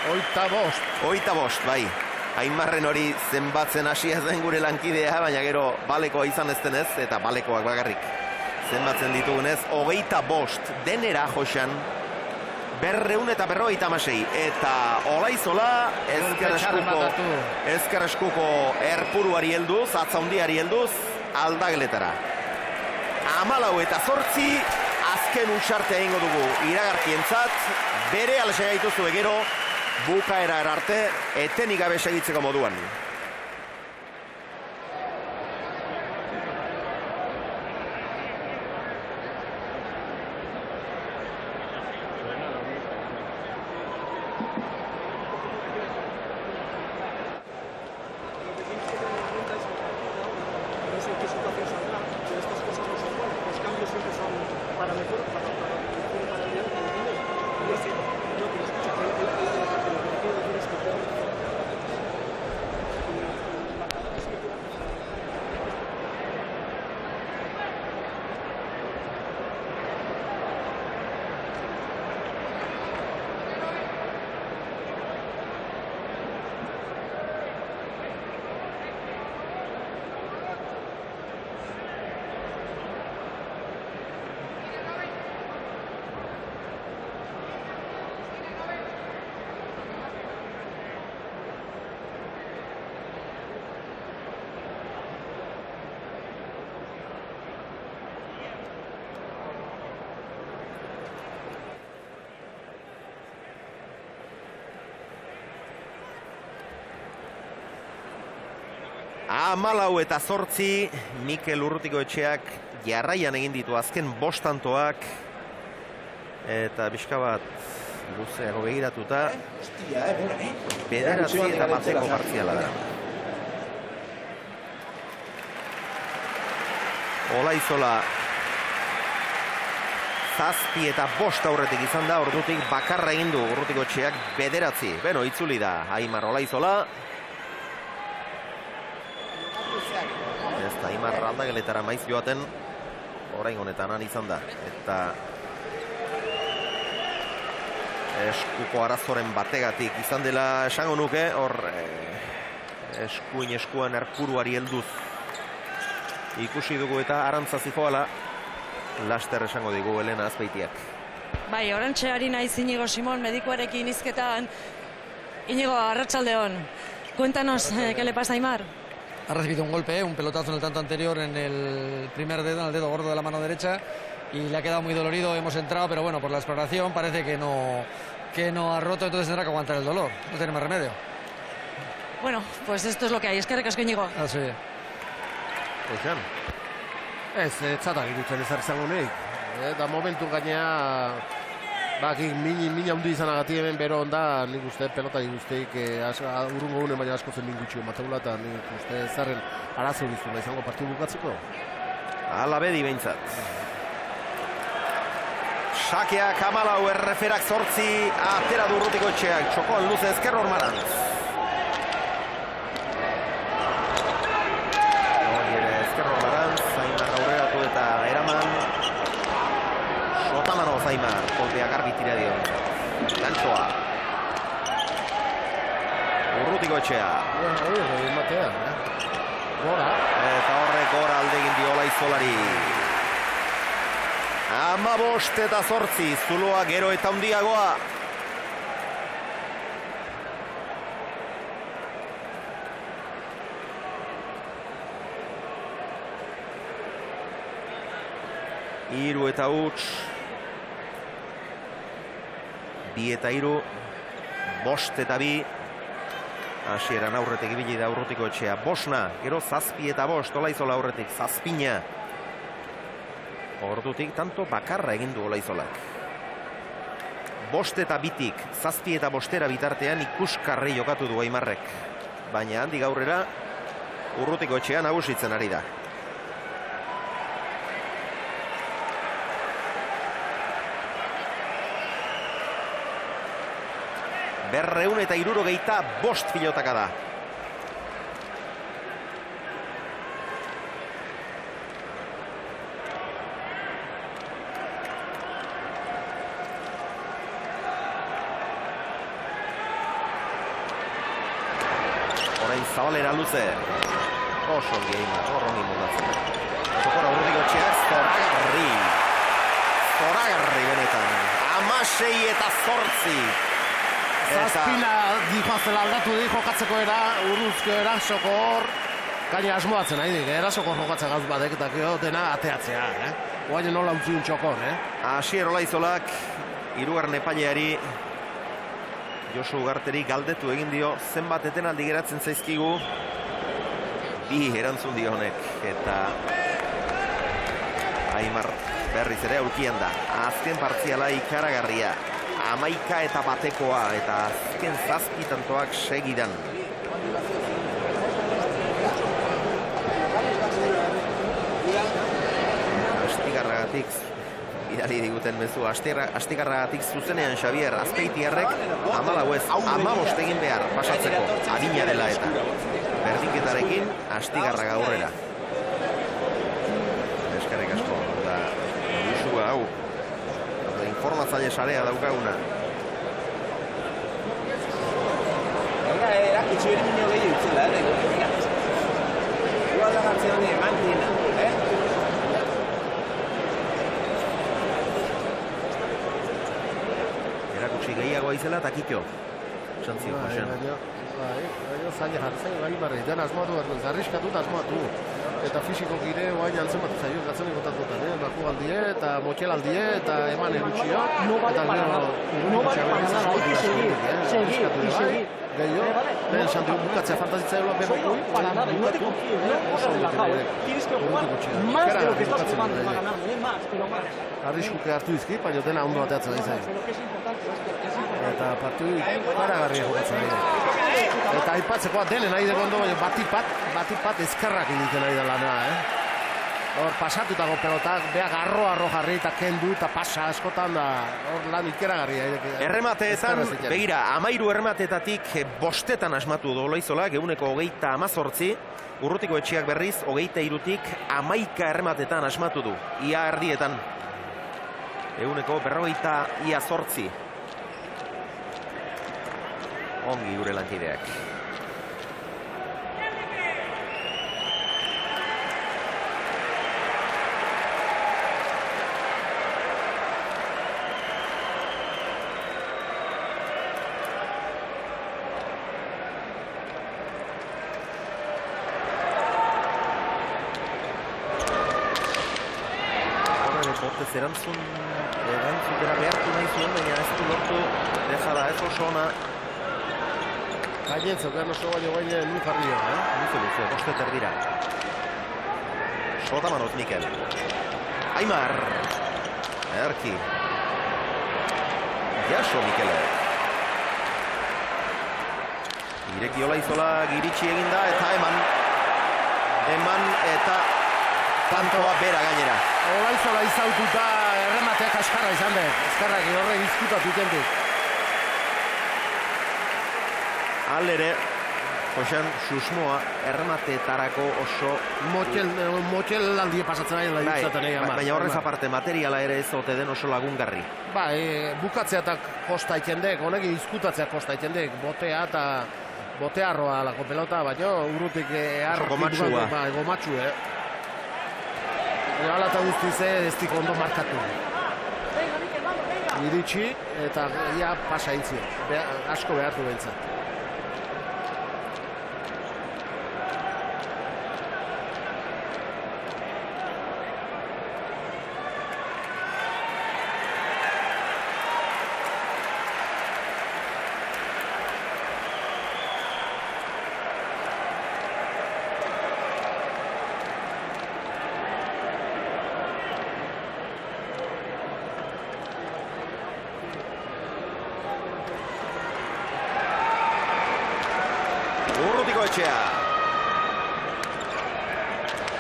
8-5. Bai. Aimarren hori zenbatzen hasia zen gure lankidea, baina gero balekoa izan ez denez, eta balekoak bakarrik zenbatzen ditugunez, 25 denera joxan, 256, eta Olaizola ezker eskuko erpuruari helduz, atzaundiari helduz, aldageletara. 14 azken utxarte egingo dugu iragarkientzat, bere alese gaituzu egero, bukaera erarte, etenik gabe segitzeko moduan. No sé qué situación saldrá, pero estas cosas no son buenas. Los cambios siempre son para mejor, para el bien. Y es que, no, pero escucha, lo que quiero decir es que Amalau eta 8 Mikel Urrutikoetxeak jarraian egin ditu azken 5 tantoak, eta pixka bat luzeago begiratuta, 9-1 partziala da. Olaizola 7 eta 5 aurretik izan da, ordutik bakarra egin du Urrutikoetxeak 9. Beno, itzuli da Aimar Olaizola. Ez da, Aimar aldageletara maiz joaten, orain honetan han izan da. Eta eskuko arazoren bategatik izan dela esango nuke, hor eskuan erpuruari helduz ikusi dugu eta arantza zijoala, laster esango digu Elena Azpeitiak. Bai, orantxe ari naiz Inigo Simón, medikuarekin izketan. Inigo, arratsaldeon. Cuéntanos, ¿qué le pasa a Aimar? Ha recibido un golpe, un pelotazo en el tanto anterior en el primer dedo, en el dedo gordo de la mano derecha, y le ha quedado muy dolorido. Hemos entrado, pero bueno, por la exploración parece que no ha roto, entonces tendrá que aguantar el dolor. No tiene más remedio. Bueno, pues esto es lo que hay. Eskerrik asko, Iñigo. Así. Oixan. Ez txatak ikutzen ezer izango nik. Eta momentu gainea bakik min handi izanagatik hemen bero onda, nik uste pelota guzteik urrungo gune baina asko zen min gutxi emateula eta nik uste ezaren arazo bizuna izango partidu bukatzeko. Ala bedi behintzat. Sakeak Amalau, erreferak 8, atera du Urrutikoetxeak, txokoan luze ezker Ormarantz. Hori ere ezker Ormarantz, Zaimar aurreratu eta eraman. Sotamano Zaimar, kolpeak argi tira dio. Gantxoa. Urrutikoetxea. Hori ere, matea. Gora. Eta horrek gora alde egin dio Olaizolari. 15 eta 8, zuloa gero eta handiagoa. Hiru eta huts. 2 eta 3. 5 eta 2. Hasieran aurretik ibili da Urrutikoetxea. 5, gero 7 eta 5, Olaizola aurretik 7. Ordutik tanto bakarra egin du Olaizolak. 5 eta 2-tik 7 eta 5 bitartean ikuskarri jokatu du Aimarrek. Baina handik aurrera Urrutikoetxea nagusitzen ari da. Berreun eta 75 pilotaka da. Orain Zabalera luze. Oso geima, horrongi moldatzen. Txokora Urrutikoetxeak zoragarri. Zoragarri benetan. 16 eta 8. Zazpina dihoazela aldatu di jokatzeko era, urruzko erasoko hor, gaina asmoatzen nahi dik, erasoko jokatzen gauz badek eta dena ateatzea, Oain nola utziun txokon, Asier Olaizolak, 3. epaileari, Josu Ugarteri galdetu egin dio, zenbat etenaldi geratzen zaizkigu, 2 erantzun dio honek, eta Aimar berriz ere aurkian da. Azken partziala ikaragarria. 11 eta 1 eta azken 7 tantoak segidan. Astigarragatik bidali diguten mezu. Astigarragatik zuzenean Xavier Azpeitiarrek 14 egin behar pasatzeko adina dela eta berdinketarekin Astigarraga aurrera. Eskerrik asko da Josua hau. Informatzaile sarea daukaguna. Erakutsi hori minio gehi utzela, Igual da gartzen honi eman dina, Erakutsi gehiagoa izela eta kitxo. Santzio, Josean. Baina zaila jartzen, barri, den asmoatu berben, zarriskatu eta asmoatu. Eta fisiko gire oain antzen bat zaio gatzen ikotatutan, Baku aldie eta motxel aldie eta eman erutxio. Eta gero gehiago, lehen esan dugu bukatzea fantazitzea eroa berrokui, bukatu oso duten ere. Arriskuke hartu izki, baina dena ondo bateatzen da izan. Eta partidu ikaragarria jokatzen dira. Eta aipatzekoa denen nahi dugu ondo, baina batipat ezkerrak egiten nahi da lana, Hor pasatutako pelotak, beha garro jarri eta kendu eta pasa askotan da, hor lan ikeragarria. Erremateetan, begira, 13 erremateetatik 5 asmatu du Olaizolak, 18, Urrutikoetxeak berriz, 23-tik 11 erremateetan asmatu du, ia erdietan. 48. Ongi gure lankideak. Erantzutera behartu nahi zuen, baina ez du lortu, deja da ez oso ona. Gainentzok, oso baino gainen nun jarri jo, Luze, boste terdira. Sota manoz Mikel. Aimar. Erki. Jaso Mikelek. Ireki Olaizola giritsi eginda eta eman eta tantoa bera gainera. Olaizola izaututa erremateak askarra izan behar. Askarrak horre izkutatu itendu. Alere, Josean, susmoa erremateetarako oso... Motxel aldie pasatzen ari izaten egin. Baina horrez aparte materiala ere ez ote den oso lagungarri. Bukatzeatak kosta ikendek, honek izkutatzea kosta ikendek, botea arroa lako pelota, baina urrutik gomatxua. Gomatxu, Hala eta guztiz ez dik ondo markatu. Iritsi eta ia pasa intzio, asko behartu behintzat. Etxea.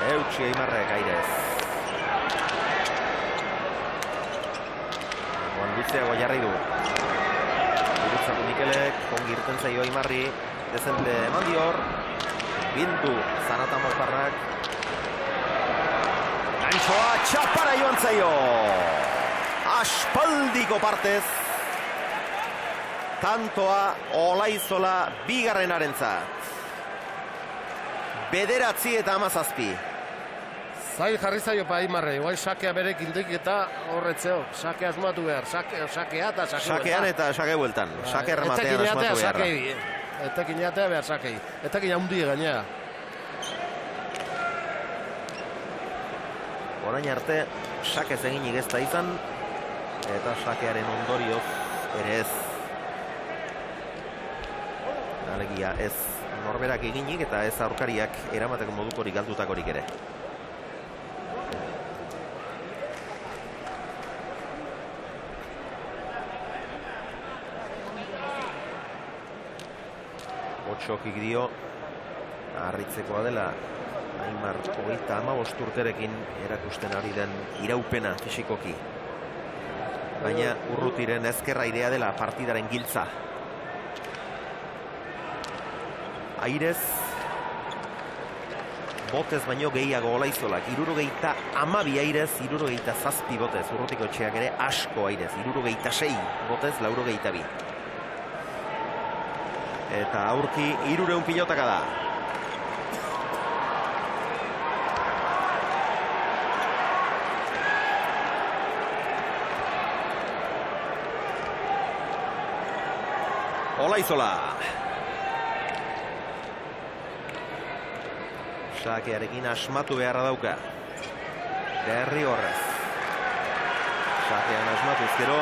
Eutxi Aimarrek airez. Luzeago jarri du. Gurutzatu Mikelek, ongi irten zaio Aimarri. Dezente eman dior. Bindu Zanata Mozparrak. Antxoa txapara joan zaio. Aspaldiko partez. Tantoa Olaizola bigarrenarentzat. 9 eta 17. Zail jarri zaio pa Aimarre, guai sakea berek indik eta horretzeo. Sake asmatu behar, sakea eta sake sakean eta sake bueltan. Sake errematean asmatu behar. Etekin jatea behar sakei. Etekin haundi gainea. Orain arte, sakez eginik ez da izan. Eta sakearen ondorioz ere ez. Alegia ez norberak eginik eta ez aurkariak eramateko modukorik galdutakorik ere. Otxokik dio harritzekoa dela Aimar 35 urterekin erakusten ari den iraupena fisikoki. Baina Urrutiren ezkerra idea dela partidaren giltza. Airez botez baino gehiago Olaizolak, 72 airez, 67 botez. Urrutiko etxeak ere asko airez, 76 botez, 82. Eta aurki 300 pilotaka da. Olaizola. Sakearekin asmatu beharra dauka. Derri horrez. Sakean asmatuz gero.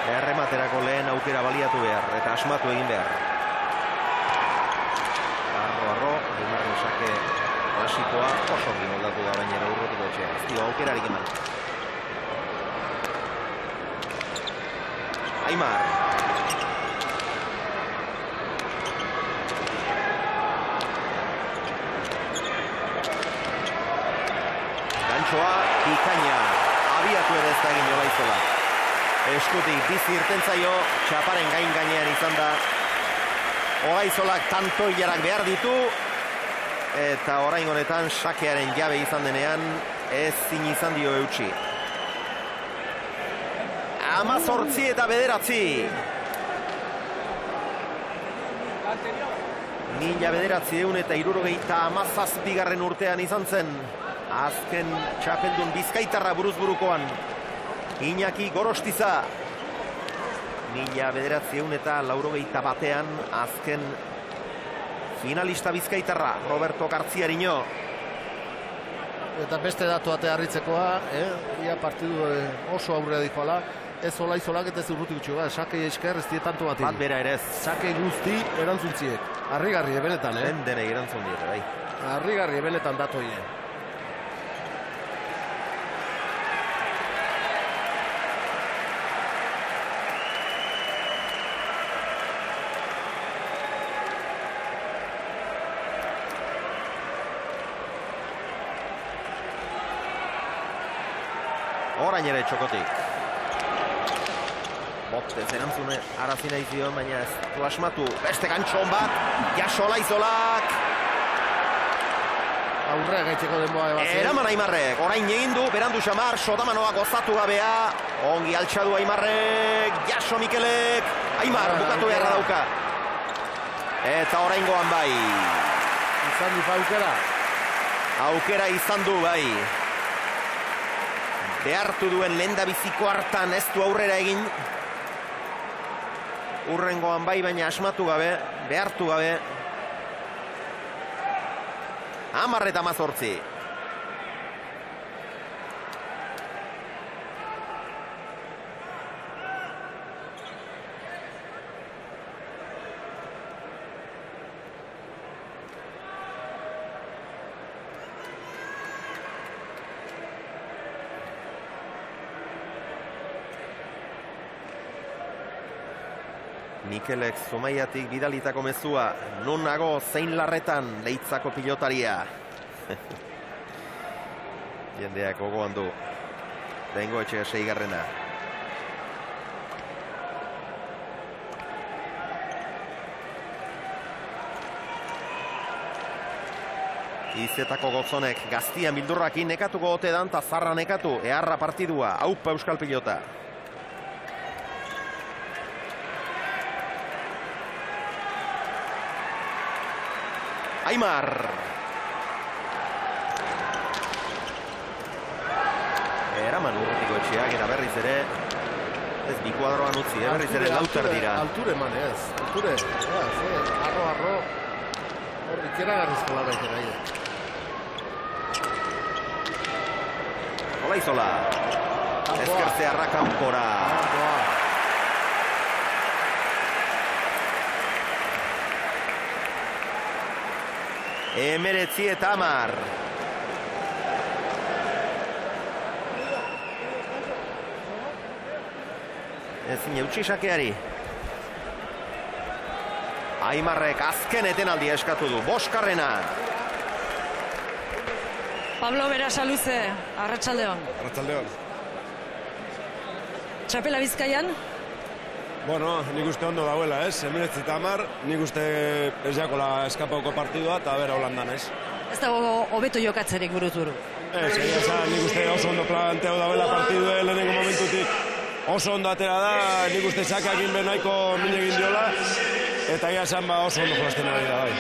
Errematerako lehen aukera baliatu behar. Eta asmatu egin behar. Arro, Aimarren sake klasikoa oso ongi moldatu da bainera Urrutiko etxea. Ez dio aukerarik eman. Aimar. Bikaina abiatu ere ez da egin Olaizola. Eskutik bizi irten zaio, txaparen gainean izan da. Olaizolak tanto hilarak behar ditu. Eta orain honetan sakearen jabe izan denean ezin izan dio eutxi. 18 eta 9. 1977 urtean izan zen. Azken txapeldun Bizkaitarra buruzburukoan. Iñaki Gorostiza. 1981 azken finalista Bizkaitarra Roberto Garziarino. Eta beste datu ate harritzekoa, ia partidu oso aurrea dikoala. ez Olaizolak eta ez Urrutik txua, sakei esker ez tanto bat. Bat bera ere ez. Sakei guzti erantzuntziek. Harrigarri benetan, Denei erantzun dira, bai. Harrigarri benetan datoie. Orain ere txokotik. Botez erantzune arazi nahi zion, baina ez du asmatu. Beste gantxon bat, jaso Olaizolak. Aurrea gaitzeko denboa ebazen. Eraman Aimarrek, orain egin du, berandu xamar, Sotamanoa gozatu gabea. Ongi altxadu Aimarrek, jaso Mikelek. Aimar, bukatu beharra dauka. Eta oraingoan bai. Izan du aukera. Aukera izan du bai. Behartu duen lehendabiziko hartan ez du aurrera egin. Urrengoan bai, baina asmatu gabe, behartu gabe. 10-18. Mikelek Zumaiatik bidalitako mezua, non nago zein larretan Leitzako pilotaria. Jendeak gogoan du. Bengoetxea 6. Izetako gotzonek gaztian bildurrakin nekatuko ote dan, ta zarra nekatu, eharra partidua, aupa euskal pilota. Aimar. Eraman Urrutiko etxeak eta berriz ere ez bi kuadroan utzi, berriz ere lauter dira. Alture eman ez, alture. Arro. Hor ikeragarrizko lara ikera. Olaizola. Ezkertzearra kanpora. Emeretzi eta 10. Ezin eutxi sakeari. Aimarrek azken etenaldia eskatu du. Boskarrena. Pablo Berasaluze, Arratsaldeon. Arratsaldeon. Txapela Bizkaian? Bueno, nik uste ondo dauela, ez? 19-10, nik uste ez jakola eskapauko partidua, eta bera holandan, ez? Ez dago hobeto jokatzerik buruz buru. Ez, nik uste oso ondo planteau dauela partidue lehenengo momentutik. Oso ondo atera da, nik uste sakakin benaiko minegin diola, eta esan oso ondo jolasten ari da, bai.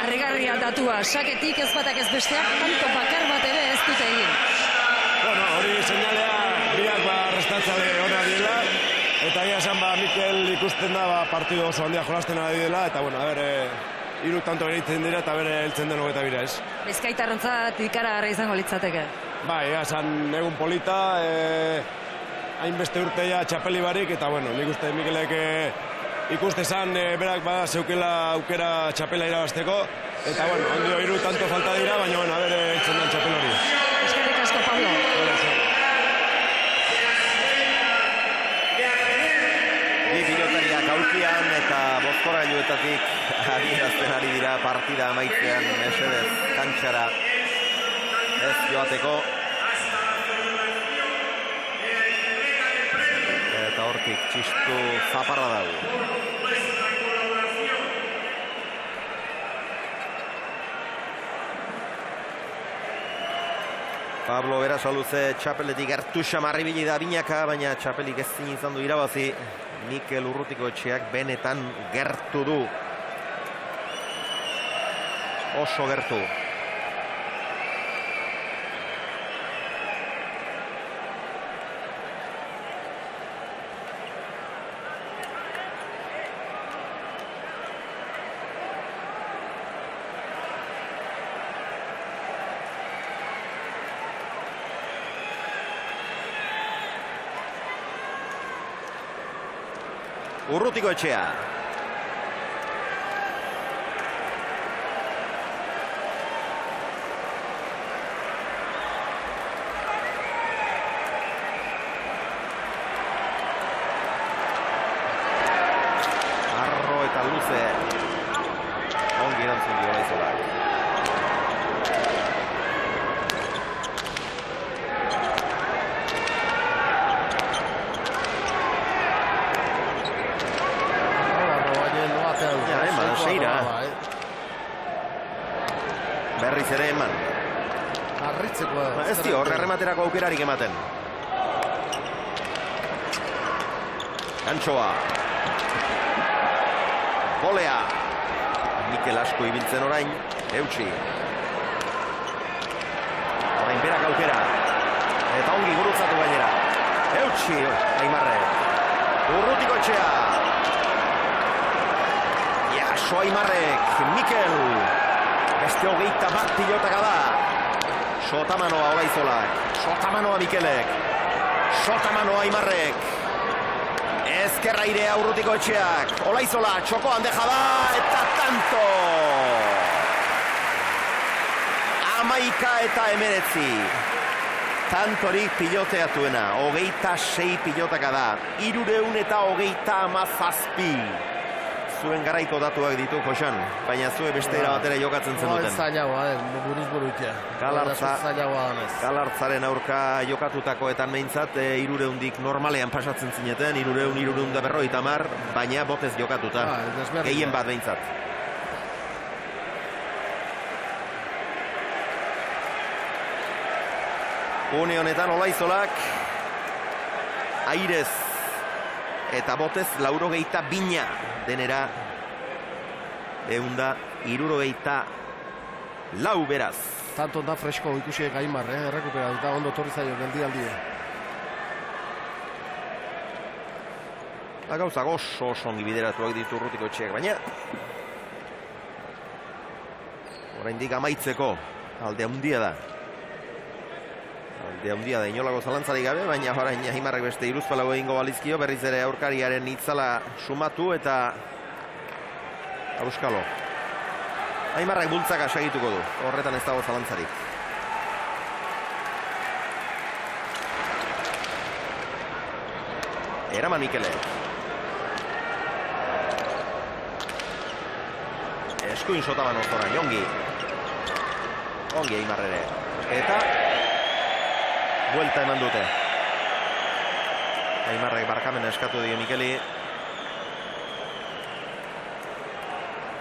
Harrigarria datua, saketik ez batak ez besteak, tanto bakar bat ere ez dute egin. Bueno, hori seinalea biak restatzale hona diela, eta esan Mikel ikusten da partido oso handia jolasten ari dela, eta bueno, hiru tanto geritzen dira eta bere heltzen den hogeta bira, ez? Bizkaitarrontzat ikaragarria izango litzateke. Bai, esan egun polita, hainbeste urteia txapeli barik, eta bueno, nik uste Mikelek ikuste zan berak zeukela aukera txapela irabazteko, eta bueno, ondio hiru tanto falta dira, baina bueno, bere heltzen den txapel hori. Eskerrik asko, Pablo. Bi pilotariak aurkian eta bozkorailuetatik adierazten ari dira partida amaitzean mesedez kantxara ez joateko. Eta hortik txistu zaparra dago. Pablo Berasaluze txapeletik gertu xamarri bili da binaka, baina txapelik ezin izan du irabazi. Mikel Urrutiko etxeak benetan gertu du. Oso gertu. Urrutiko Etxea. Arro eta luze. Ongi erantzun dio Olaizolak. Berriz ere eman. Arritzeko. Ez dio, horre rematerako aukerarik ematen. Antxoa. Bolea. Mikel asko ibiltzen orain. Eutsi. Orain berak aukera. Eta ongi gurutzatu gainera. Eutsi, Aimarre. Urrutiko Etxea. Jaso Aimarrek. Mikel. Beste 21 pilotaka da. Sotamanoa Olaizolak. Sotamanoa Mikelek. Sotamanoa Aimarrek. Ezkerra irea Urrutiko Etxeak. Olaizola txokoan deja da. Eta tanto. 11-19. Tantorik piloteatuena. 26 pilotaka da. 327. Zuen garaiko datuak ditu, Josan, baina zue beste era batera jokatzen zenuten. Zailagoa, buruz buruitea. Galartzaren aurka jokatutakoetan behintzat 300 normalean pasatzen zineten, 300-350, baina botez jokatuta, gehien bat behintzat. Une honetan Olaizolak airez eta botez 82 denera 164 beraz. Tanto da fresko ikusi Aimar, errekuperatuta ondo torri zaio geldialdia. Gauzak oso ongi bideratuak ditu Urrutiko Etxeak, baina oraindik amaitzeko alde handia da. Alde handia da, inolako zalantzarik gabe, baina orain Aimarrek beste iruzpalau egingo balizkio, berriz ere aurkariaren itzala sumatu eta auskalo. Aimarrek bultzaka segituko du, horretan ez dago zalantzarik. Eraman Mikele. Eskuin Sotaman ozora, ongi. Ongi Aimarrere. Eta buelta eman dute. Aimarrek barkamena eskatu dio Mikeli.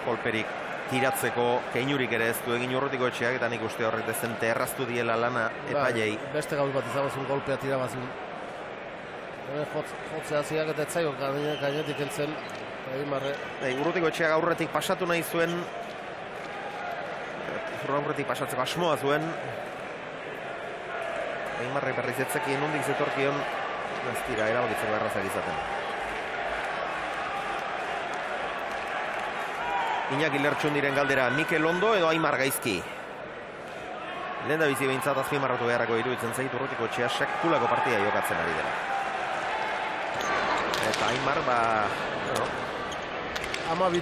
Kolperik tiratzeko keinurik ere ez du egin Urrutiko Etxeak, eta nik uste horrek dezente erraztu diela lana epailei. Beste gauz bat izabazun golpea tirabazun. Jotzea ziak eta etzaio gainetik entzen Aimarre. Urrutiko Etxeak aurretik pasatu nahi zuen, aurretik pasatzeko asmoa zuen. Aimarrek berriz etzekien nondik zetorkion, ez dira, erabakitzeko errazak izaten. Iñaki Lertxundiren galdera, Mikel ondo edo Aimar gaizki? Lehen da bizi behintzat azpimarratu beharrako iruditzen zait Urrutiko Etxea sekulako partida jokatzen ari dela. Eta Aimar,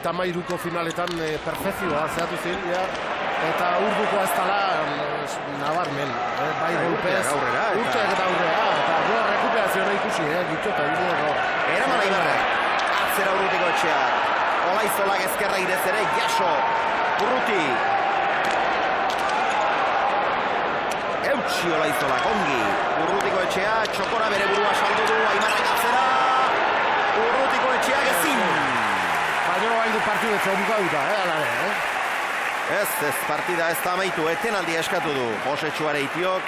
Amairuko finaletan perfezioa zehatu zin, eta urduko ez tala nabarmen. Bai golpez, urteak eta aurrea, eta goa rekuperazioa ikusi, ditota, bideo. Eraman Aimarrek, atzera Urrutiko Etxea. Olaizolak ezkerra irez ere, jaso, Urruti. Eutsi Olaizolak, ongi. Urrutiko Etxea, txokora bere burua saldu du, Aimarrek atzera. Urrutiko Etxeak ezin. Baina hain du partidetza bukaduta, alare, Ez, partida ez da amaitu, etenaldia eskatu du. Josetxuare itiok.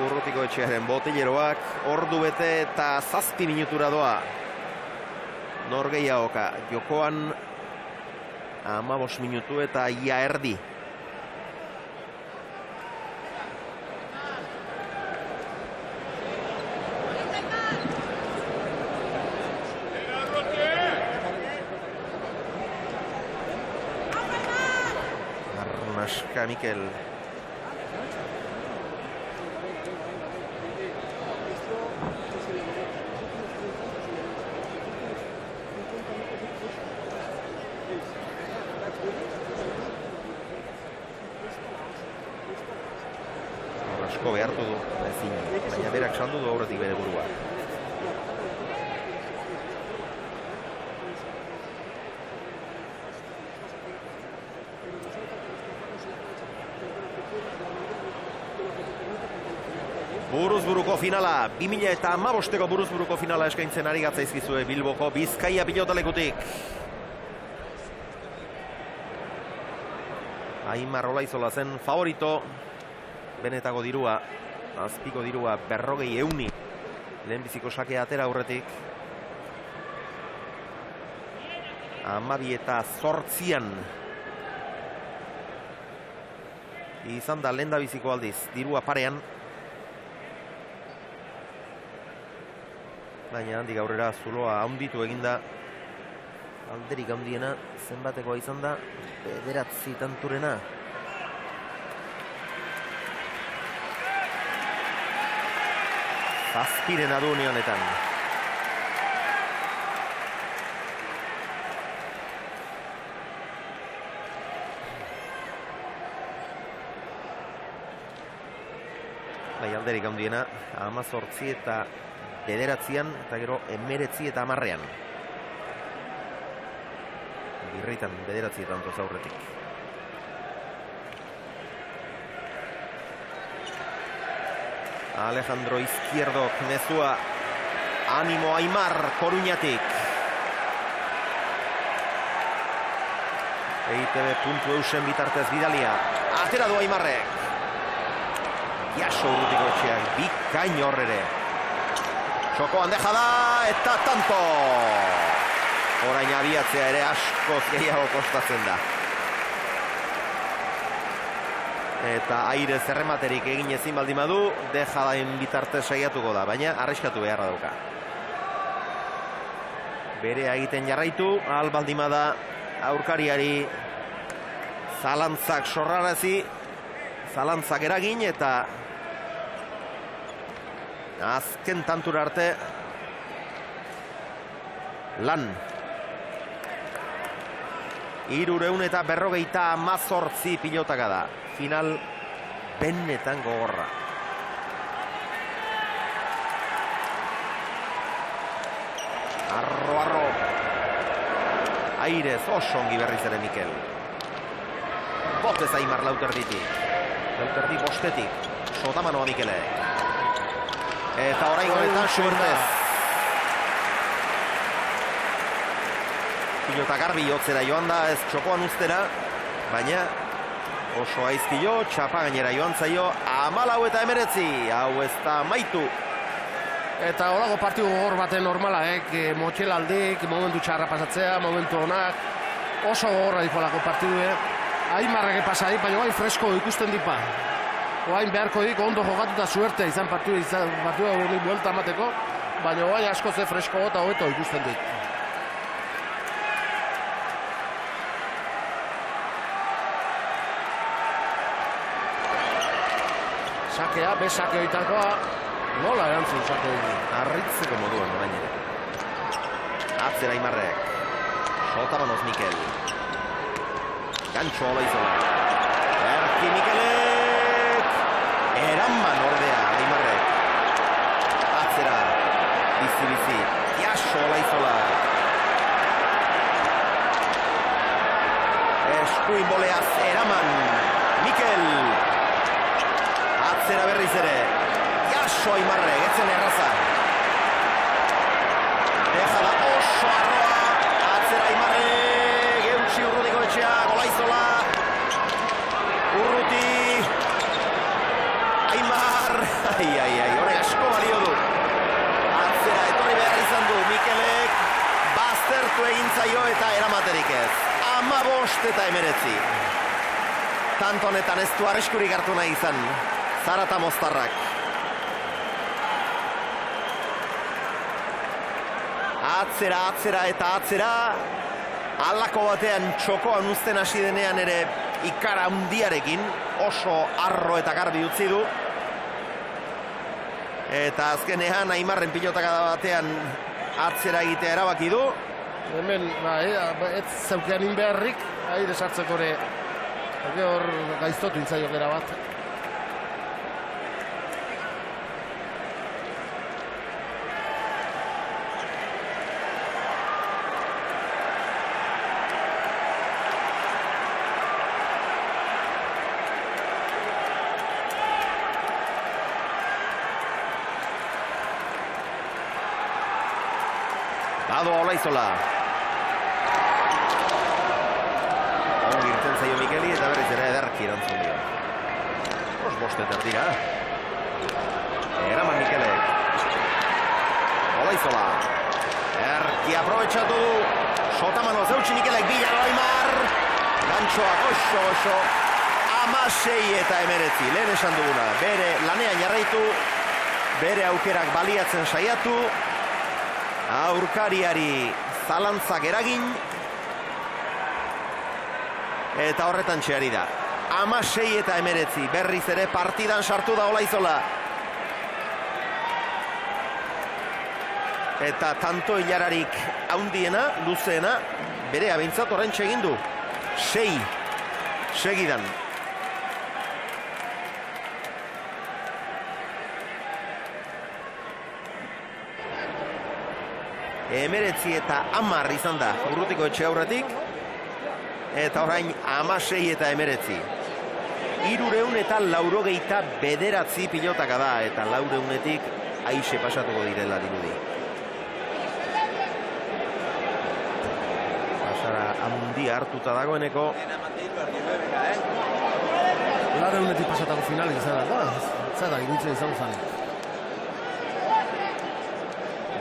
Urrutiko Etxearen botileroak, ordu bete eta 7 minutura doa. Norgehiagoka jokoan 15 minutu eta ia erdi. Arnaska Mikel. asko behartu du, ezin, baina berak saldu du aurretik bere burua. Buruzburuko finala, 2015ko buruzburuko finala eskaintzen ari gatzaizkizue Bilboko Bizkaia pilotalekutik. Aimar Olaizola zen favorito, benetako dirua, azpiko dirua 40.000 lehenbiziko sakea atera aurretik. 12:08 izan da lehendabiziko aldiz, dirua parean. Baina handik aurrera zuloa handitu eginda, alderik handiena zenbatekoa izan da, 9 tanturena. Zazpirena du honetan. Bai, alderik handiena, 18 eta 9 eta gero 19 eta 10. Birritan 9 tanto zaurretik. Alejandro Izquierdok mezua, animo Aimar Koruñatik. EITB.eusen bitartez bidalia, atera du Aimarrek. Jaso Urrutiko etxeak, bikain horrere. Txokoan deja da, eta tanto! Orain abiatzea ere askoz gehiago kostatzen da. Eta aire zerrematerik egin ezin baldin badu, deja dain bitarte saiatuko da, baina arriskatu beharra dauka. Berea egiten jarraitu, ahal baldin bada aurkariari zalantzak sorrarazi, zalantzak eragin eta azken tantura arte lan. 348 pilotaka da. Final benetan gogorra. Arro. Airez oso ongi berriz ere Mikel. Botez Aimar Lauterditik. Lauterdi bostetik. Sotamanoa Mikelek. Eta orain goretan suertez. Pilota garbi jotzera joan da, ez txokoan ustera, baina oso aizkio, txapa gainera joan zaio, 14-19, hau ez da maitu. Eta horako partidu gogor baten normala, motxelaldik, momentu txarra pasatzea, momentu honak, oso gogorra dikolako partidu, Aimarrake pasari, baina guain fresko ikusten dipa. Guain beharko dik, ondo jokatuta suerte izan partidu hori buelta amateko, baina guain asko ze fresko eta hobeto ikusten dik. Sakea, besake oitakoa, nola erantzun sake hori? Arritzeko moduan orain ere. Atzera Aimarrek. Sotamanoz Mikel. Gantxo Olaizola. Erki Mikelek. Eraman ordea Aimarrek. Atzera. Bizi. Jaso Olaizola. Eskuin boleaz eraman. Mikel. Atzera berriz ere. Jaso Aimarrek, etzen erraza. Deja da oso arroa. Atzera Aimarrek. Eutsi Urrutiko etxea. Olaizola. Urruti. Aimar. Ai. Hore asko balio du. Atzera etorri behar izan du. Mikelek baztertu egin zaio eta eramaterik ez. 15 eta 19. Tanto honetan ez du arriskurik hartu nahi izan. Zarata Moztarrak. Atzera. Halako batean txokoan uzten hasi denean ere ikara handiarekin oso arro eta garbi utzi du. Eta azkenean Aimarren pilotaka batean atzera egitea erabaki du. Hemen, ez zeukean inbeharrik, aire sartzeko ere hor gaiztotu intzaio gara bat. Badoa Olaizola. Ongi irten zaio Mikeli eta berriz ere ederki erantzun dio. Bostetan dira. Eraman Mikelek. Olaizola. Erki aprobetxatu du. Sotamano zeutsi Mikelek bilaro Aimar. Gantxoa goxo. 16-19. Lehen esan duguna. Bere lanean jarraitu. Bere aukerak baliatzen saiatu. Aurkariari zalantzak eragin. Eta horretan txeari da. 16-19. Berriz ere partidan sartu da Olaizola. Eta tanto hilararik haundiena, luzeena, bere abintzat orain txegin du. 6 segidan. Emeretzi eta 10 izan da Urrutiko etxe aurretik. Eta orain 16-19. 389 pilotaka da. Eta 400-etik aixe pasatuko direla dirudi. Pasara handia hartuta dagoeneko. 400-etik pasatako finalik izan da. Zara, iruditzen izan zen.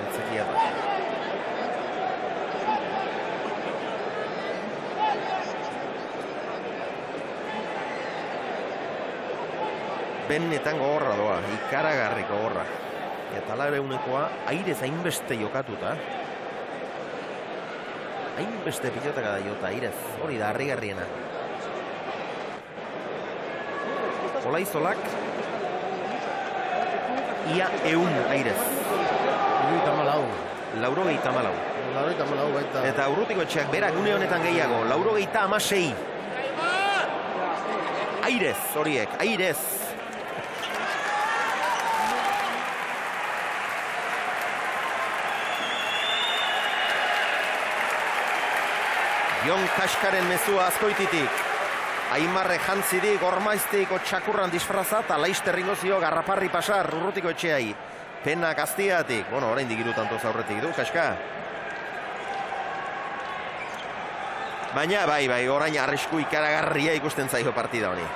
Etzekia da. Benetan gogorra doa, ikaragarriko gogorra. Eta 400-ekoa airez hainbeste jokatuta. Hainbeste pilotaka da jota airez, hori da harrigarriena. Olaizolak ia 100 airez. 94 baita. Eta Urrutiko etxeak berak une honetan gehiago, 96. Airez horiek, airez. Jon Kaskaren mezua Azkoititik. Aimarre jantzidik, ormaiztiko txakurran disfraza eta laisterringo zio garraparri pasar Urrutiko etxeai. Pena gaztiatik. Bueno, orain digiru tanto zaurretik du, Kaska. Baina, bai, orain arrisku ikaragarria ikusten zaio partida honi.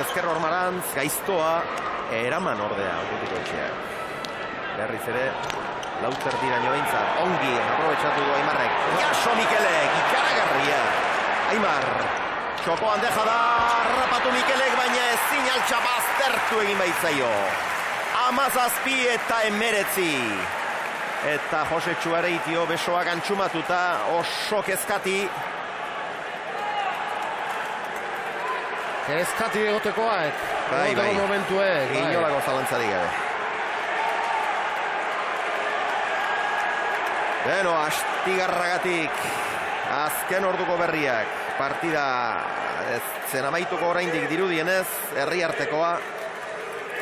Ezker Ormarantz, gaiztoa, eraman ordea, Urrutiko etxeak. Berriz ere, lauter diraino behintzat, ongi, aprobetxatu du Aimarrek. Jaso Mikelek, ikaragarria. Aimar, txokoan deja da, rapatu Mikelek, baina ezin altxapa aztertu egin baitzaio. 17-19. Eta Jose Txuareitio besoak antxumatuta, oso kezkati. Kezkati egotekoak. Bai. Momentuek. Inolako zalantzarik gabe. Beno, astigarragatik azken orduko berriak. Partida zen amaituko oraindik dirudienez, herriartekoa.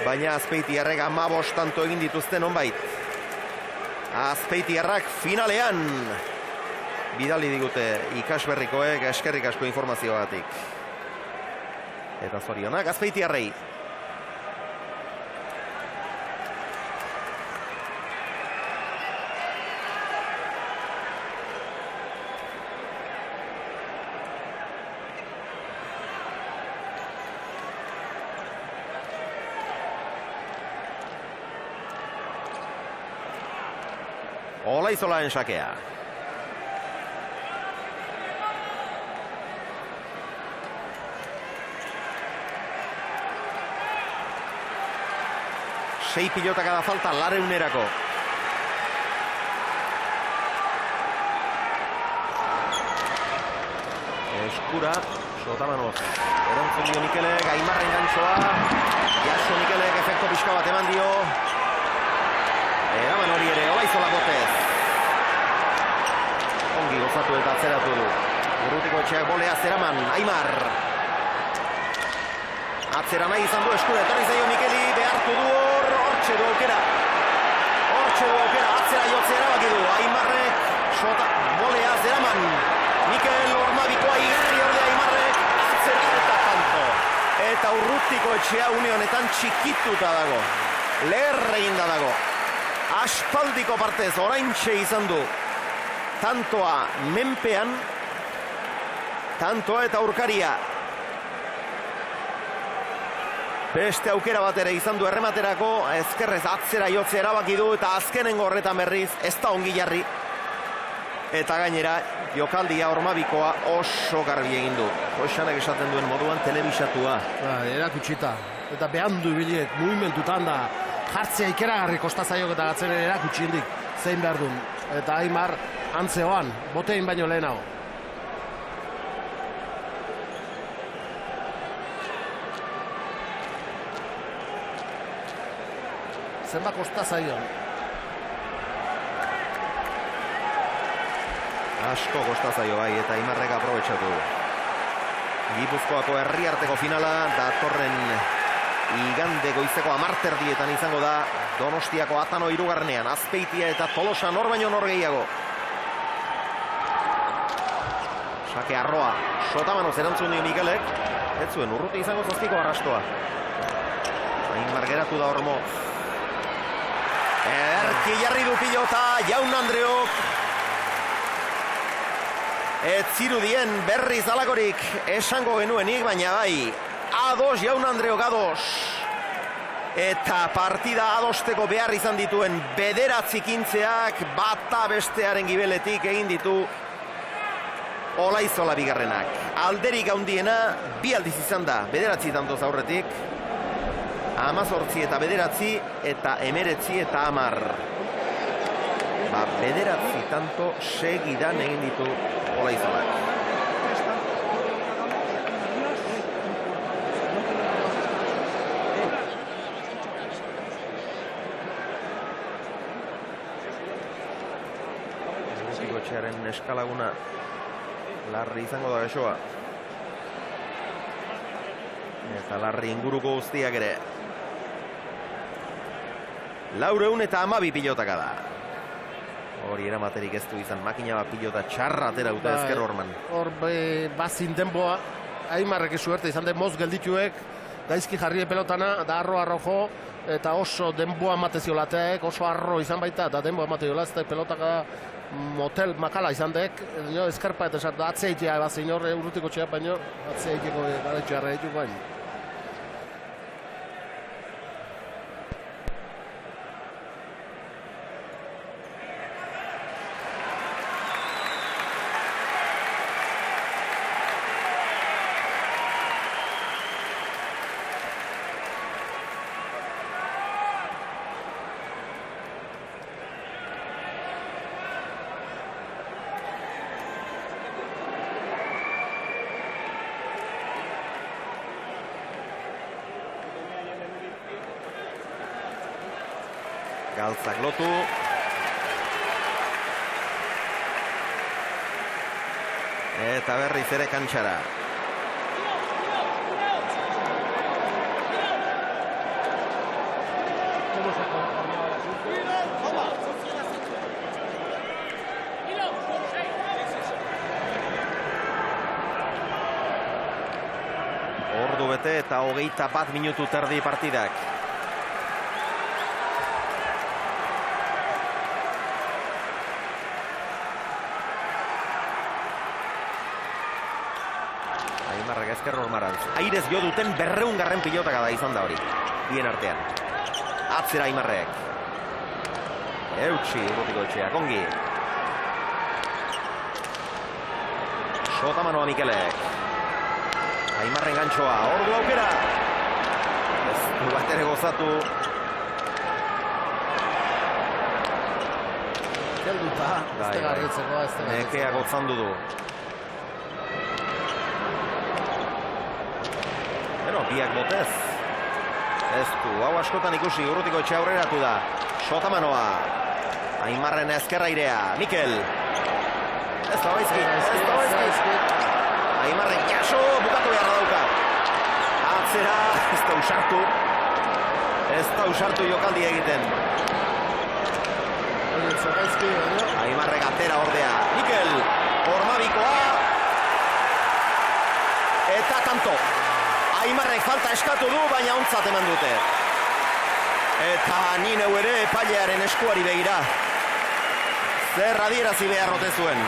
Baina Azpeitiarrek 15 tanto egin dituzten onbait. Azpeitiarrak finalean bidali digute ikasberrikoek, eskerrik asko informazioagatik. Eta zorionak Azpeitiarrei. Olaizolaren sakea. Sei pilotaka da falta 400-erako. Eskura, Sotamanoz. Erantzun dio Mikelek, Aimarren gantzoa. Jaso Mikelek efekto pixka bat eman dio. Eraman hori ere, Olaizola botez. Ongi gozatu eta atzeratu du. Urrutiko etxeak bolea zeraman, Aimar. Atzera nahi izan du eskura, etorri zaio Mikeli, behartu du hortxe du aukera. hortxe du aukera, atzera jotzea erabaki du. Aimarrek, bolea zeraman. Mikel Ormabikoa igarri ordea Aimarrek, atzera eta tanto. Eta Urrutiko etxea une honetan txikituta dago. Leher eginda dago. Aspaldiko partez, oraintxe izan du. Tantoa menpean, tantoa eta aurkaria. Beste aukera bat ere izan du errematerako, ezkerrez atzera jotzea erabaki du eta azkenengo horretan berriz ez da ongi jarri. Eta gainera, jokaldia Ormabikoa oso garbi egin du. Hoxanek esaten duen moduan telebisatua. Erakutsita. Eta behandu biliet, mugimendutan da, jartzea ikeragarri kostazaiok eta gatzenen erakutsindik zein behar duen. Eta Aimar antzeoan, botein baino lehenago. Zenba kostazaion. Asko kostazaio bai, eta Aimarrek aprobetxatu. Gipuzkoako herriarteko finala datorren igande goizeko 10:00 izango da Donostiako Atano hirugarrenean. Azpeitia eta Tolosa nor baino nor gehiago. Sake arroa, Sotamanoz erantzun dio Mikelek. Ez zuen, Urruti izango zazpiko arrastoa. Aimar geratu da Ormoz. Erki jarri du pilota, Jaun Andreok. Ez zirudien berriz alakorik esango genuenik, baina bai, ados Jaun Andreok ados. Eta partida adosteko behar izan dituen 9 kintzeak bata bestearen gibeletik egin ditu Olaizola bigarrenak. Alderik handiena 2 aldiz izan da, 9 tantoz aurretik. 18 eta 9 eta 19 eta 10. 9 tanto segidan egin ditu Olaizolak. Gotxearen eskalaguna larri izango da besoa. Eta larri inguruko guztiak ere. 412 pilotaka da. Hori eramaterik ez du izan, makina bat pilota txarra atera dute ezker horman. Hor bazin denboa, Aimarrek suerte izan den moz geldituek, gaizki jarri pelotana, da arro jo, eta oso denboa matezio lateek, oso arro izan baita, eta denboa matezio lateek pelotaka motel makala izan dek, eskarpa eta esat, atzeitea bazin hor, Urrutiko txea baino, atzeiteko galetxearra ditu baino. Galtzak lotu. Eta berriz ere kantxara. Ordu bete eta 21 minutu terdi partidak. Ezker Ormarantz. Airez jo duten 200. pilotaka da izan da hori. Bien artean. Atzera Aimarrek. Eutsi Urrutiko etxeak, ongi. Sotamanoa Mikelek. Aimarren gantxoa, ordu aukera. Ez du bat ere gozatu. Kelduta, ez tega egitzeko, ez tega. Nekea gotzandu du. Biak botez. Ez du, hau askotan ikusi, Urrutiko etxe aurreratu da. Sotamanoa. Aimarren ezkerra airea. Mikel. Ez da baizki. Aimarren jaso, bukatu beharra dauka. Atzera, ez da usartu jokaldi egiten. gaizki, Aimarrek atera ordea. Mikel, Ormabikoa. Eta tanto. Aimarrek falta eskatu du, baina ontzat eman dute. Eta Nineu ere epailearen eskuari begira. Zer adierazi behar ote zuen.